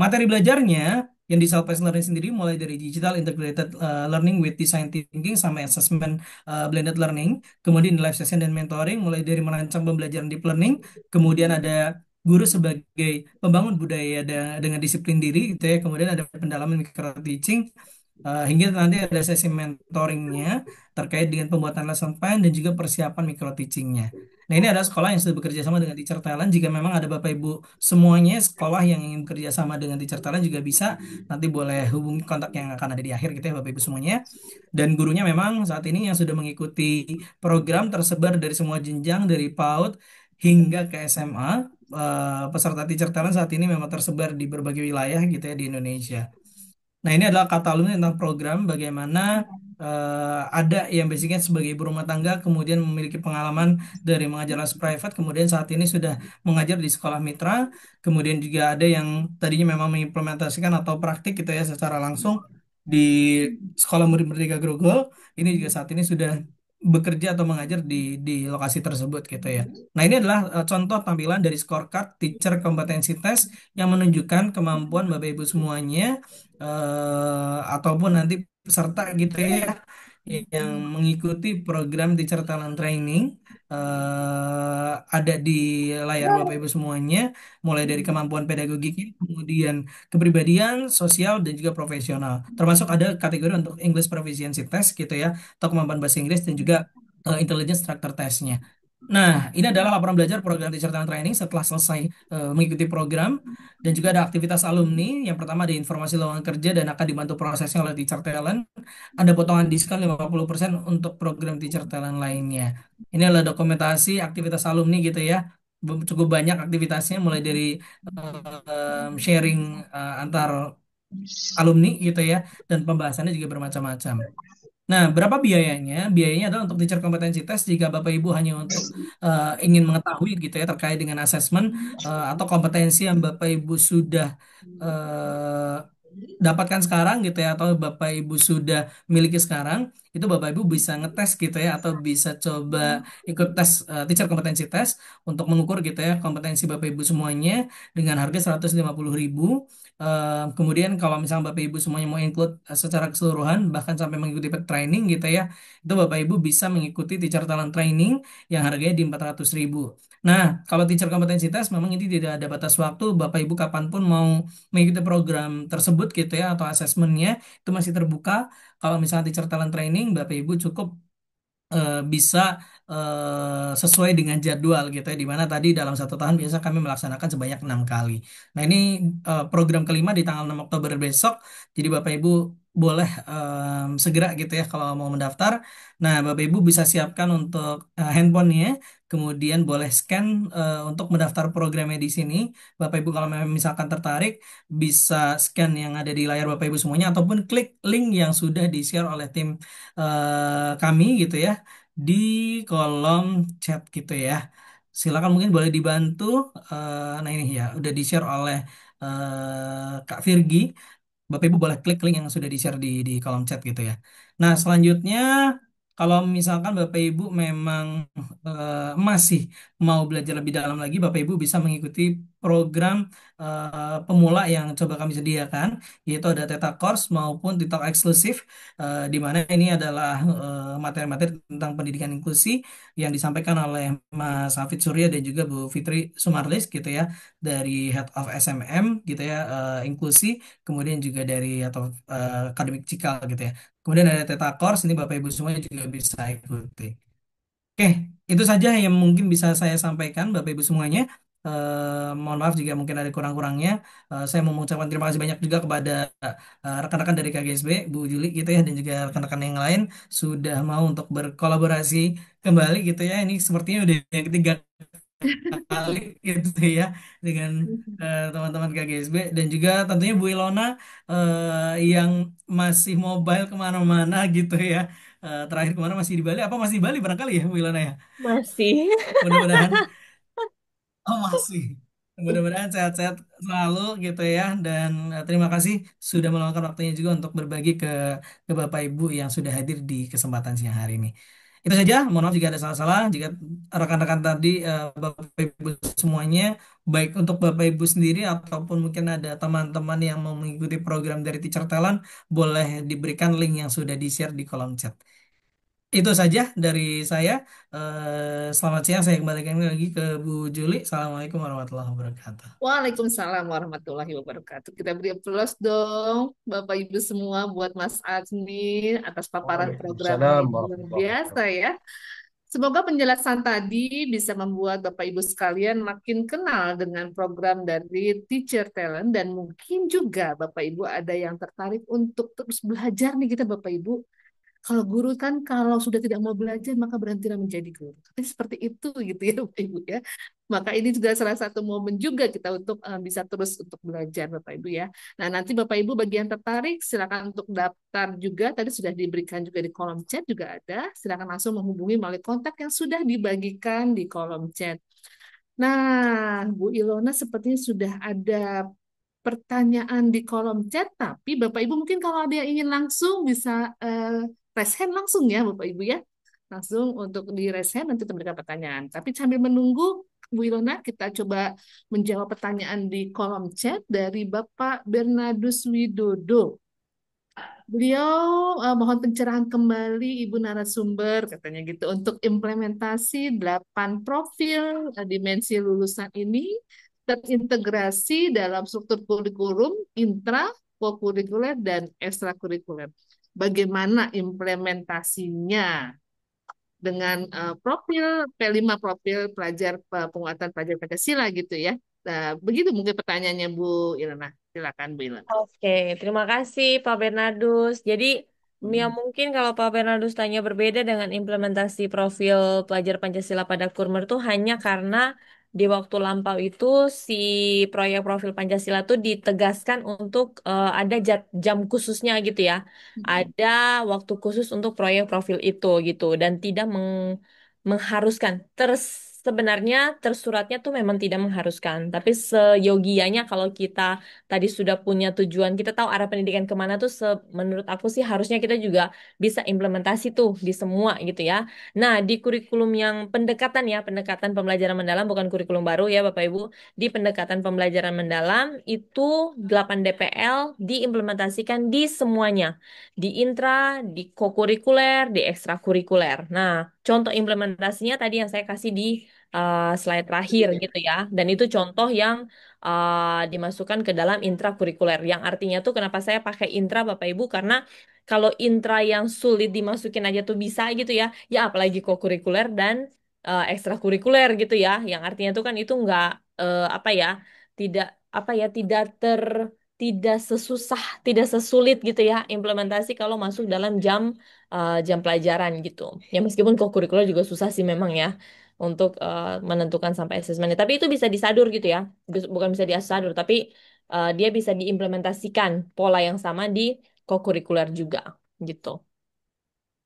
Materi belajarnya yang di self-paced learning sendiri mulai dari digital integrated learning with design thinking sampai assessment blended learning, kemudian live session dan mentoring mulai dari merancang pembelajaran deep learning, kemudian ada guru sebagai pembangun budaya dengan disiplin diri gitu ya, kemudian ada pendalaman micro teaching, hingga nanti ada sesi mentoringnya terkait dengan pembuatan lesson plan dan juga persiapan micro teachingnya. Nah, ini adalah sekolah yang sudah bekerja sama dengan Teacher Talent. Jika memang ada Bapak Ibu semuanya sekolah yang ingin bekerja sama dengan Teacher Talent juga bisa, nanti boleh hubungi kontak yang akan ada di akhir gitu ya Bapak Ibu semuanya. Dan gurunya memang saat ini yang sudah mengikuti program tersebar dari semua jenjang dari PAUD hingga ke SMA. Peserta Teacher Talent saat ini memang tersebar di berbagai wilayah gitu ya di Indonesia. Nah, ini adalah katalog tentang program bagaimana ada yang basicnya sebagai ibu rumah tangga, kemudian memiliki pengalaman dari mengajar les private, kemudian saat ini sudah mengajar di sekolah mitra, kemudian juga ada yang tadinya memang mengimplementasikan atau praktik gitu ya secara langsung di sekolah murid Merdeka Grogol, ini juga saat ini sudah bekerja atau mengajar di lokasi tersebut gitu ya. Nah, ini adalah contoh tampilan dari scorecard teacher kompetensi test yang menunjukkan kemampuan Bapak Ibu semuanya ataupun nanti peserta gitu ya yang mengikuti program Teacher Talent Training, ada di layar Bapak Ibu semuanya, mulai dari kemampuan pedagogiknya, kemudian kepribadian, sosial, dan juga profesional. Termasuk ada kategori untuk English Proficiency Test gitu ya, atau kemampuan bahasa Inggris, dan juga Intelligence Structure Testnya. Nah, ini adalah laporan belajar program Teacher Talent Training setelah selesai mengikuti program, dan juga ada aktivitas alumni. Yang pertama ada informasi lowongan kerja dan akan dibantu prosesnya oleh Teacher Talent. Ada potongan diskon 50% untuk program Teacher Talent lainnya. Ini adalah dokumentasi aktivitas alumni gitu ya. Cukup banyak aktivitasnya mulai dari sharing antar alumni gitu ya, dan pembahasannya juga bermacam-macam. Nah, berapa biayanya? Biayanya adalah untuk teacher kompetensi tes jika Bapak Ibu hanya untuk ingin mengetahui gitu ya terkait dengan asesmen atau kompetensi yang Bapak Ibu sudah eh, dapatkan sekarang gitu ya, atau Bapak Ibu sudah miliki sekarang, itu Bapak Ibu bisa ngetes gitu ya, atau bisa coba ikut tes teacher kompetensi tes untuk mengukur gitu ya kompetensi Bapak Ibu semuanya dengan harga 150.000. Kemudian kalau misalnya Bapak Ibu semuanya mau include secara keseluruhan bahkan sampai mengikuti training gitu ya, itu Bapak Ibu bisa mengikuti Teacher Talent Training yang harganya di 400.000. Nah, kalau teacher kompetensi tes memang ini tidak ada batas waktu, Bapak Ibu kapanpun mau mengikuti program tersebut gitu ya, atau asesmennya itu masih terbuka. Kalau misalnya Teacher Talent Training, Bapak Ibu cukup bisa sesuai dengan jadwal gitu ya, di mana tadi dalam satu tahun biasa kami melaksanakan sebanyak 6 kali. Nah, ini program kelima di tanggal 6 Oktober besok. Jadi Bapak Ibu boleh segera gitu ya kalau mau mendaftar. Nah, Bapak Ibu bisa siapkan untuk handphonenya, kemudian boleh scan untuk mendaftar programnya di sini. Bapak Ibu kalau memang misalkan tertarik, bisa scan yang ada di layar Bapak Ibu semuanya, ataupun klik link yang sudah di-share oleh tim kami gitu ya, di kolom chat gitu ya. Silakan mungkin boleh dibantu. Nah ini ya, udah di-share oleh Kak Virgi. Bapak Ibu boleh klik link yang sudah di-share di kolom chat gitu ya. Nah, selanjutnya kalau misalkan Bapak Ibu memang masih mau belajar lebih dalam lagi, Bapak Ibu bisa mengikuti program pemula yang coba kami sediakan, yaitu ada Theta Course maupun TikTok eksklusif, di mana ini adalah materi-materi tentang pendidikan inklusi yang disampaikan oleh Mas Hafid Surya dan juga Bu Fitri Sumarlis gitu ya, dari Head of SMM gitu ya, inklusi, kemudian juga dari atau akademik Cikal gitu ya. Kemudian ada Theta Course, ini Bapak Ibu semuanya juga bisa ikuti. Oke, itu saja yang mungkin bisa saya sampaikan Bapak Ibu semuanya. Mohon maaf jika mungkin ada kurang-kurangnya. Saya mau mengucapkan terima kasih banyak juga kepada rekan-rekan dari KGSB, Bu Juli gitu ya, dan juga rekan-rekan yang lain sudah mau untuk berkolaborasi kembali gitu ya. Ini sepertinya udah yang ketiga kali gitu ya dengan teman-teman KGSB, dan juga tentunya Bu Ilona yang masih mobile kemana-mana gitu ya. Terakhir kemana, masih di Bali? Apa masih di Bali barangkali ya Bu Ilona ya? Masih. Mudah-mudahan, oh masih. Mudah-mudahan sehat-sehat selalu gitu ya. Dan terima kasih sudah meluangkan waktunya juga untuk berbagi ke Bapak Ibu yang sudah hadir di kesempatan siang hari ini. Itu saja, mohon maaf jika ada salah-salah, jika rekan-rekan tadi Bapak Ibu semuanya, baik untuk Bapak Ibu sendiri ataupun mungkin ada teman-teman yang mau mengikuti program dari Teacher Talent, boleh diberikan link yang sudah di-share di kolom chat. Itu saja dari saya. Selamat siang, saya kembalikan lagi ke Bu Juli. Assalamualaikum warahmatullahi wabarakatuh. Waalaikumsalam warahmatullahi wabarakatuh. Kita beri aplaus dong, Bapak Ibu semua, buat Mas Azmi atas paparan programnya Waalaikumsalam yang luar warahmatullahi biasa wabarakatuh. ya. Semoga penjelasan tadi bisa membuat Bapak Ibu sekalian makin kenal dengan program dari Teacher Talent, dan mungkin juga Bapak Ibu ada yang tertarik untuk terus belajar nih kita Bapak Ibu. Kalau guru kan kalau sudah tidak mau belajar maka berhentilah menjadi guru. Tapi seperti itu gitu ya Bapak Ibu ya. Maka ini juga salah satu momen juga kita untuk bisa terus untuk belajar Bapak Ibu ya. Nah, nanti Bapak Ibu bagi yang tertarik silakan untuk daftar juga. Tadi sudah diberikan juga di kolom chat juga ada. Silakan langsung menghubungi melalui kontak yang sudah dibagikan di kolom chat. Nah, Bu Ilona sepertinya sudah ada pertanyaan di kolom chat, tapi Bapak Ibu mungkin kalau ada yang ingin langsung bisa raise hand langsung ya Bapak Ibu ya. Langsung untuk di raise hand nanti memberikan pertanyaan. Tapi sambil menunggu Bu Ilona, kita coba menjawab pertanyaan di kolom chat dari Bapak Bernardus Widodo. Beliau mohon pencerahan kembali Ibu narasumber katanya gitu untuk implementasi 8 profil dimensi lulusan ini terintegrasi dalam struktur kurikulum intra, kokurikuler, dan ekstrakurikuler. Bagaimana implementasinya dengan profil P5 profil pelajar penguatan pelajar Pancasila gitu ya. Nah, begitu mungkin pertanyaannya Bu Ilana. Silakan Bu Ilana. Oke, terima kasih Pak Bernardus. Jadi, ya mungkin kalau Pak Bernardus tanya berbeda dengan implementasi profil pelajar Pancasila pada Kurmer itu hanya karena di waktu lampau itu si proyek profil Pancasila itu ditegaskan untuk ada jam khususnya gitu ya. Ada waktu khusus untuk proyek profil itu gitu dan tidak mengharuskan. Sebenarnya tersuratnya tuh memang tidak mengharuskan, tapi seyogianya kalau kita tadi sudah punya tujuan, kita tahu arah pendidikan kemana tuh, menurut aku sih harusnya kita juga bisa implementasi tuh di semua gitu ya. Nah, di kurikulum yang pendekatan ya, pendekatan pembelajaran mendalam, bukan kurikulum baru ya Bapak Ibu, di pendekatan pembelajaran mendalam itu 8 DPL diimplementasikan di semuanya, di intra, di kokurikuler, di ekstrakurikuler. Nah, contoh implementasinya tadi yang saya kasih di slide terakhir gitu ya. Dan itu contoh yang dimasukkan ke dalam intrakurikuler. Yang artinya tuh kenapa saya pakai intra Bapak Ibu, karena kalau intra yang sulit dimasukin aja tuh bisa gitu ya. Ya apalagi kokurikuler dan ekstrakurikuler gitu ya. Yang artinya tuh kan itu nggak apa ya, tidak apa ya, tidak tidak sesusah, tidak sesulit gitu ya implementasi kalau masuk dalam jam pelajaran gitu. Ya meskipun co-curricular juga susah sih memang ya untuk menentukan sampai asesmennya. Tapi itu bisa disadur gitu ya. Bukan bisa disadur, tapi dia bisa diimplementasikan pola yang sama di co-curricular juga gitu.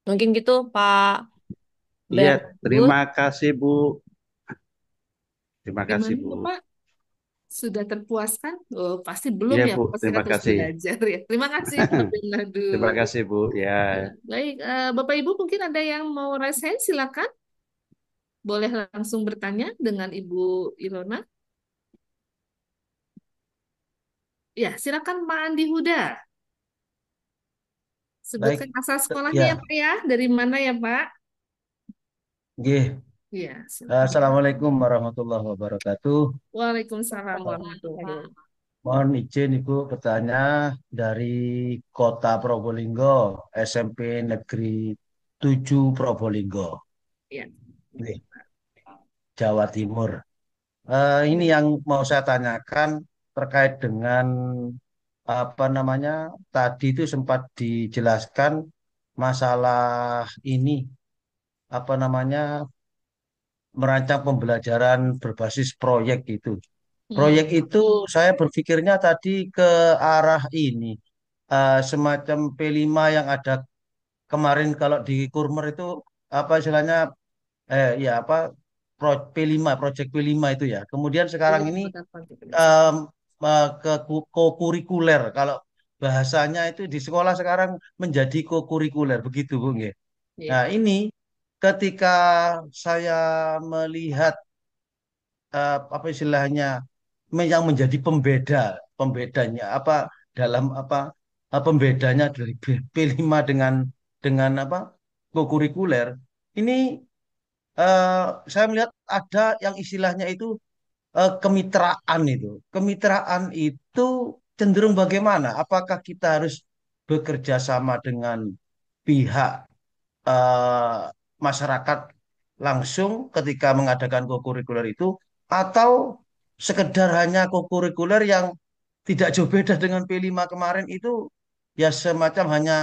Mungkin gitu Pak Iya, Bergus. terima kasih Bu. Terima kasih Gimana Bu. Bapak? Sudah terpuaskan? Oh, pasti belum Iya ya, Bu, pasti terima terus kasih. belajar ya. Terima kasih Pak Benadu. Terima kasih Bu. Ya, Ya, baik, Bapak Ibu mungkin ada yang mau raise hand, silakan. Boleh langsung bertanya dengan Ibu Ilona. Ya, silakan Pak Andi Huda. Baik, Sebutkan asal sekolahnya ya ya, Pak ya. Dari mana ya Pak? G. Ya, silakan. Assalamualaikum warahmatullahi wabarakatuh. Waalaikumsalam Waalaikumsalam, warahmatullahi Pak. wabarakatuh. Mohon izin Ibu bertanya dari Kota Probolinggo, SMP Negeri 7 Probolinggo, Ya. Nih, Jawa Timur. Ini Ya. yang mau saya tanyakan terkait dengan apa namanya, tadi itu sempat dijelaskan masalah ini, apa namanya, merancang pembelajaran berbasis proyek itu. Hmm. Proyek itu saya berpikirnya tadi ke arah ini, semacam P5 yang ada kemarin kalau di Kurmer itu apa istilahnya, ya apa, P5, proyek P5 itu ya. Kemudian sekarang Oh, ini benar, Pak. em, ke kurikuler. Kalau bahasanya itu di sekolah sekarang menjadi kurikuler begitu Bu nggih. Iya. Nah, ini ketika saya melihat apa istilahnya, yang menjadi pembedanya apa, dalam apa, pembedanya dari P5 dengan apa, kurikuler ini, eh, saya melihat ada yang istilahnya itu kemitraan itu. Kemitraan itu cenderung bagaimana? Apakah kita harus bekerja sama dengan pihak eh, masyarakat langsung ketika mengadakan kokurikuler itu, atau sekedar hanya kokurikuler yang tidak jauh beda dengan P5 kemarin itu, ya semacam hanya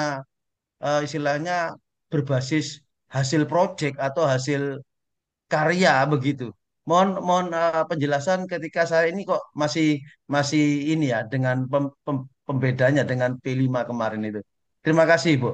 istilahnya berbasis hasil proyek atau hasil karya begitu. Mohon mohon penjelasan ketika saya ini kok masih masih ini ya dengan pembedanya dengan P5 kemarin itu. Terima kasih, Bu.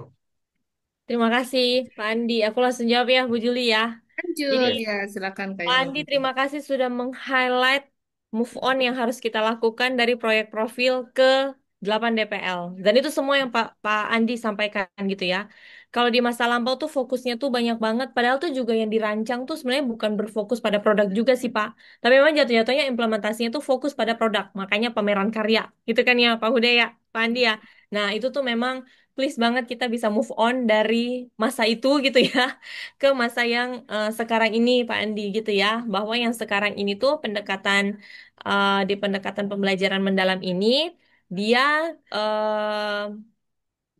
Terima kasih Pak Andi. Aku langsung jawab ya Bu Juli ya. Jadi Lanjut ya, silakan Kak Pak Andi, Ilona. terima kasih sudah meng-highlight move on yang harus kita lakukan dari proyek profil ke 8 DPL. Dan itu semua yang Pak Andi sampaikan gitu ya. Kalau di masa lampau tuh fokusnya tuh banyak banget. Padahal tuh juga yang dirancang tuh sebenarnya bukan berfokus pada produk juga sih Pak. Tapi memang jatuh-jatuhnya implementasinya tuh fokus pada produk. Makanya pameran karya. Gitu kan ya Pak Huda ya, Pak Andi ya. Nah itu tuh memang please banget kita bisa move on dari masa itu gitu ya ke masa yang sekarang ini Pak Andi gitu ya, bahwa yang sekarang ini tuh di pendekatan pembelajaran mendalam ini dia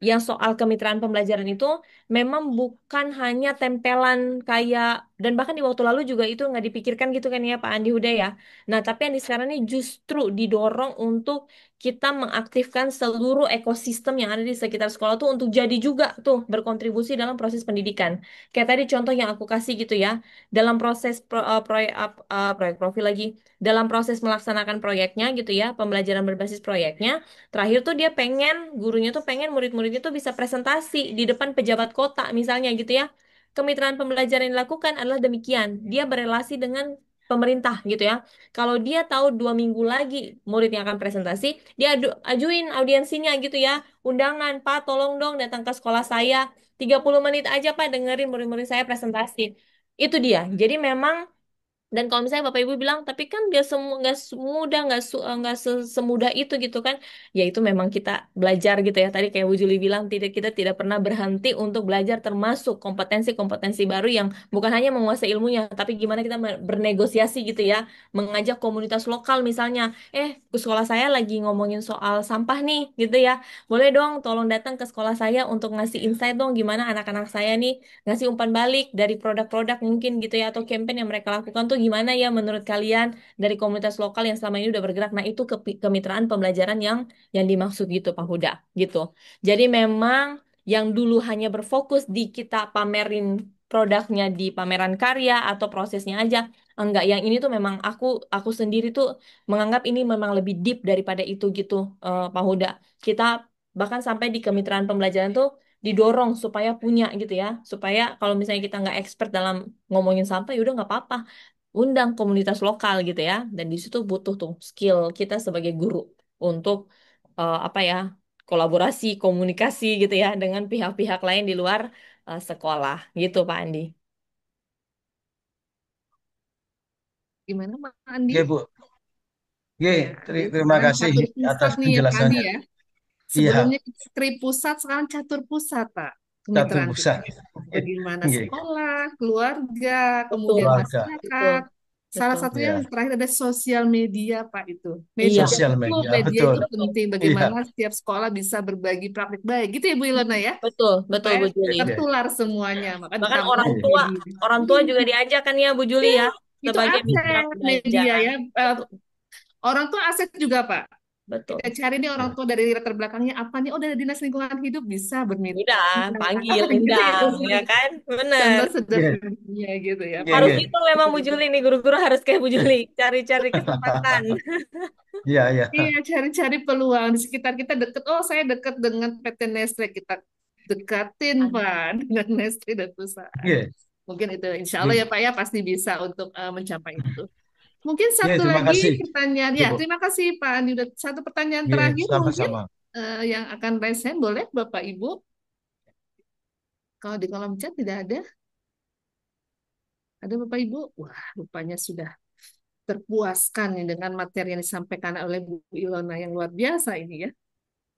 yang soal kemitraan pembelajaran itu memang bukan hanya tempelan kayak, dan bahkan di waktu lalu juga itu nggak dipikirkan gitu kan ya Pak Andi Huda ya. Nah tapi yang di sekarang ini justru didorong untuk kita mengaktifkan seluruh ekosistem yang ada di sekitar sekolah tuh untuk jadi juga tuh berkontribusi dalam proses pendidikan. Kayak tadi contoh yang aku kasih gitu ya, dalam proses proyek profil lagi, dalam proses melaksanakan proyeknya gitu ya, pembelajaran berbasis proyeknya. Terakhir tuh dia pengen, gurunya tuh pengen murid-muridnya tuh bisa presentasi di depan pejabat kota misalnya gitu ya. Kemitraan pembelajaran yang dilakukan adalah demikian. Dia berelasi dengan pemerintah gitu ya. Kalau dia tahu 2 minggu lagi muridnya akan presentasi, dia ajuin audiensinya gitu ya. Undangan, Pak tolong dong datang ke sekolah saya. 30 menit aja Pak dengerin murid-murid saya presentasi. Itu dia. Jadi memang dan kalau misalnya Bapak Ibu bilang, tapi kan nggak nggak semudah, semudah itu gitu kan. Ya itu memang kita belajar gitu ya. Tadi kayak Bu Juli bilang, kita tidak pernah berhenti untuk belajar termasuk kompetensi-kompetensi baru yang bukan hanya menguasai ilmunya, tapi gimana kita bernegosiasi gitu ya. Mengajak komunitas lokal misalnya, ke sekolah saya lagi ngomongin soal sampah nih gitu ya. Boleh dong tolong datang ke sekolah saya untuk ngasih insight dong gimana anak-anak saya nih ngasih umpan balik dari produk-produk mungkin gitu ya atau campaign yang mereka lakukan tuh gimana ya menurut kalian dari komunitas lokal yang selama ini udah bergerak? Nah, itu kemitraan pembelajaran yang dimaksud gitu, Pak Huda, gitu. Jadi memang yang dulu hanya berfokus di kita pamerin produknya di pameran karya atau prosesnya aja, enggak. Yang ini tuh memang aku sendiri tuh menganggap ini memang lebih deep daripada itu gitu, Pak Huda. Kita bahkan sampai di kemitraan pembelajaran tuh didorong supaya punya gitu ya, supaya kalau misalnya kita nggak expert dalam ngomongin sampah, ya udah nggak apa-apa, undang komunitas lokal gitu ya, dan di situ butuh tuh skill kita sebagai guru untuk apa ya, kolaborasi komunikasi gitu ya dengan pihak-pihak lain di luar sekolah gitu Pak Andi. Gimana Pak Andi? Oke, Bu. Oke, Ya, terima sekarang kasih catur atas pusat nih ya Pak Andi penjelasannya. ya. Iya, Sebelumnya Kri Pusat, sekarang catur pusat Pak. satu Kemitraan kita. pusat. Bagaimana Oke, sekolah, keluarga, Betul, kemudian keluarga. betul, masyarakat. Salah betul. satunya Iya, yang terakhir ada sosial media Pak itu. Iya, sosial media, Media betul. itu penting. Iya, Bagaimana setiap sekolah bisa berbagi praktik baik. Gitu ya Bu Ilona ya. betul, betul Supaya Bu Juli. oke. tertular semuanya. Maka Bahkan ditambah orang lagi tua, media. orang tua juga diajak kan ya Bu Juli Ya, ya, itu sebagai mitra aset media pembelajaran. ya. Betul, Orang tua aset juga Pak. betul. Kita cari nih orang tua dari latar belakangnya apa nih. Oh, dari Dinas Lingkungan Hidup bisa bermitra. Udah, panggil, Gitu ya. undang, ya kan? Bener. Contoh Oke, sederhananya gitu ya oke, Pak. Harus oke. itu memang Bu Juli nih, guru-guru harus kayak Bu Juli, cari-cari kesempatan. Iya, iya. Iya, cari-cari peluang di sekitar kita deket. Oh, saya deket dengan PT Nestle. Kita dekatin Pak dengan Nestle dan perusahaan. Oke, Mungkin itu insya Allah oke. ya Pak ya pasti bisa untuk mencapai itu. Mungkin Oke, satu terima lagi kasih. pertanyaan. Oke, Ya, Bu. terima kasih Pak Andi. Udah satu pertanyaan Oke, terakhir mungkin sama-sama. yang akan raise hand boleh Bapak Ibu. Kalau di kolom chat tidak ada. Ada Bapak Ibu? Wah, rupanya sudah terpuaskan nih dengan materi yang disampaikan oleh Bu Ilona yang luar biasa ini ya.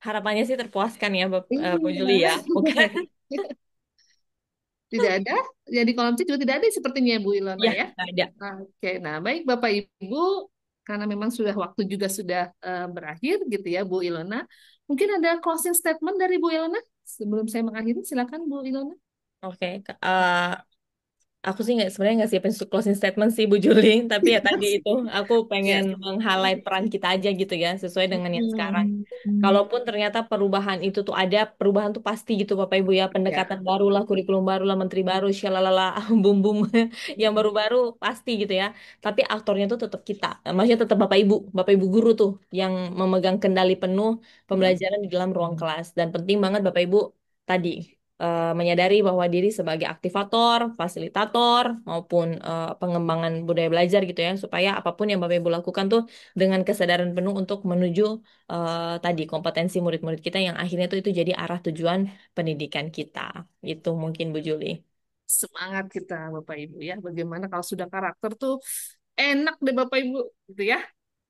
Harapannya sih terpuaskan ya Bu Juli Iya. ya, bukan? Tidak ada, ya di kolom chat juga tidak ada sepertinya Bu Ilona Ya, ya. nggak ada. Oke, nah baik Bapak Ibu, karena memang sudah waktu juga sudah berakhir gitu ya Bu Ilona. Mungkin ada closing statement dari Bu Ilona sebelum saya mengakhiri, silakan Bu Ilona. Oke, aku sih sebenarnya nggak siapin closing statement sih Bu Juli, tapi ya tadi itu aku Ya. pengen meng-highlight peran kita aja gitu ya, sesuai dengan yang sekarang. Hmm. Kalaupun ternyata perubahan itu tuh ada, perubahan tuh pasti gitu Bapak Ibu ya, pendekatan Ya. baru lah, kurikulum baru lah, menteri baru, syalalala, bum bum, yang baru-baru pasti gitu ya. Tapi aktornya tuh tetap kita, maksudnya tetap Bapak Ibu guru tuh yang memegang kendali penuh pembelajaran di dalam ruang kelas. Dan penting banget Bapak Ibu tadi menyadari bahwa diri sebagai aktivator, fasilitator, maupun pengembangan budaya belajar gitu ya, supaya apapun yang Bapak Ibu lakukan tuh dengan kesadaran penuh untuk menuju tadi kompetensi murid-murid kita yang akhirnya tuh itu jadi arah tujuan pendidikan kita. Itu mungkin Bu Juli. Semangat kita Bapak Ibu ya. Bagaimana kalau sudah karakter tuh enak deh Bapak Ibu gitu ya.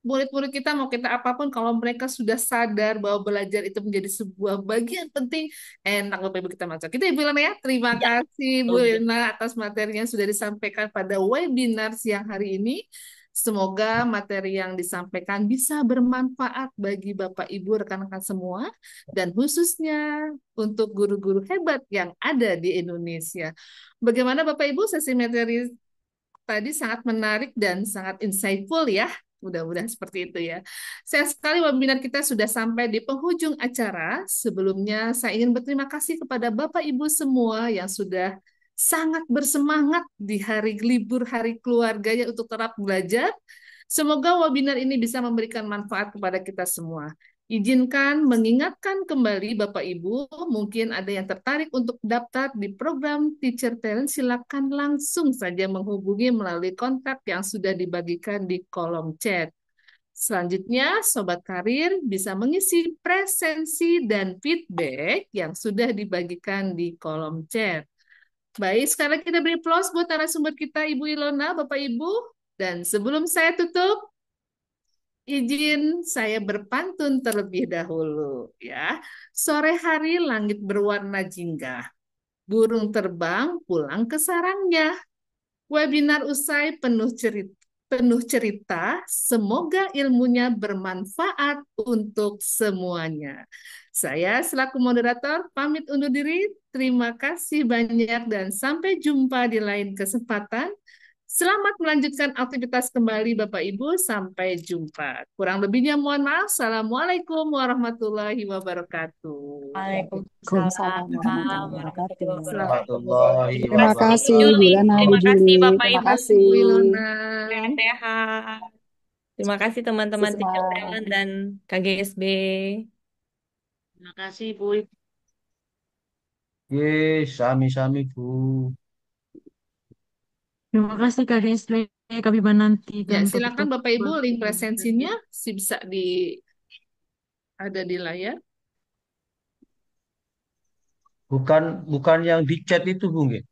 Murid-murid kita mau kita apapun kalau mereka sudah sadar bahwa belajar itu menjadi sebuah bagian penting, enak Bapak Ibu kita masuk. Kita Ibu Lena ya. Terima Ya, kasih Bu betul. Lena atas materi yang sudah disampaikan pada webinar siang hari ini. Semoga materi yang disampaikan bisa bermanfaat bagi Bapak Ibu rekan-rekan semua dan khususnya untuk guru-guru hebat yang ada di Indonesia. Bagaimana Bapak Ibu sesi materi tadi sangat menarik dan sangat insightful ya. Mudah-mudahan seperti itu ya. Sayang sekali webinar kita sudah sampai di penghujung acara. Sebelumnya saya ingin berterima kasih kepada Bapak Ibu semua yang sudah sangat bersemangat di hari libur hari keluarganya untuk tetap belajar. Semoga webinar ini bisa memberikan manfaat kepada kita semua. Izinkan mengingatkan kembali Bapak Ibu, mungkin ada yang tertarik untuk daftar di program Teacher Talent, silakan langsung saja menghubungi melalui kontak yang sudah dibagikan di kolom chat. Selanjutnya, Sobat Karir bisa mengisi presensi dan feedback yang sudah dibagikan di kolom chat. Baik, sekarang kita beri applause buat narasumber kita, Ibu Ilona, Bapak Ibu. Dan sebelum saya tutup, izin saya berpantun terlebih dahulu ya. Sore hari langit berwarna jingga. Burung terbang pulang ke sarangnya. Webinar usai penuh cerita. Semoga ilmunya bermanfaat untuk semuanya. Saya selaku moderator pamit undur diri. Terima kasih banyak dan sampai jumpa di lain kesempatan. Selamat melanjutkan aktivitas kembali Bapak Ibu. Sampai jumpa. Kurang lebihnya mohon maaf. Assalamualaikum warahmatullahi wabarakatuh. Waalaikumsalam Waalaikumsalam warahmatullahi wabarakatuh. Selamat. Warahmatullahi Terima kasih Bu kasih Juli, Bu Lana, Bu terima kasih Juli. Bapak Terima Ibu, kasih. Bu Ilona. sehat-sehat. Terima kasih teman-teman Teacher Semangat. Talent dan KGSB. Terima kasih Bu. Ye, sami-sami Bu. Terima kasih Kak Desli. Kami menantikan Ya, silakan topik-topik Bapak Ibu link baru. presensinya bisa ada di layar. Bukan bukan yang di chat itu Bu nggih.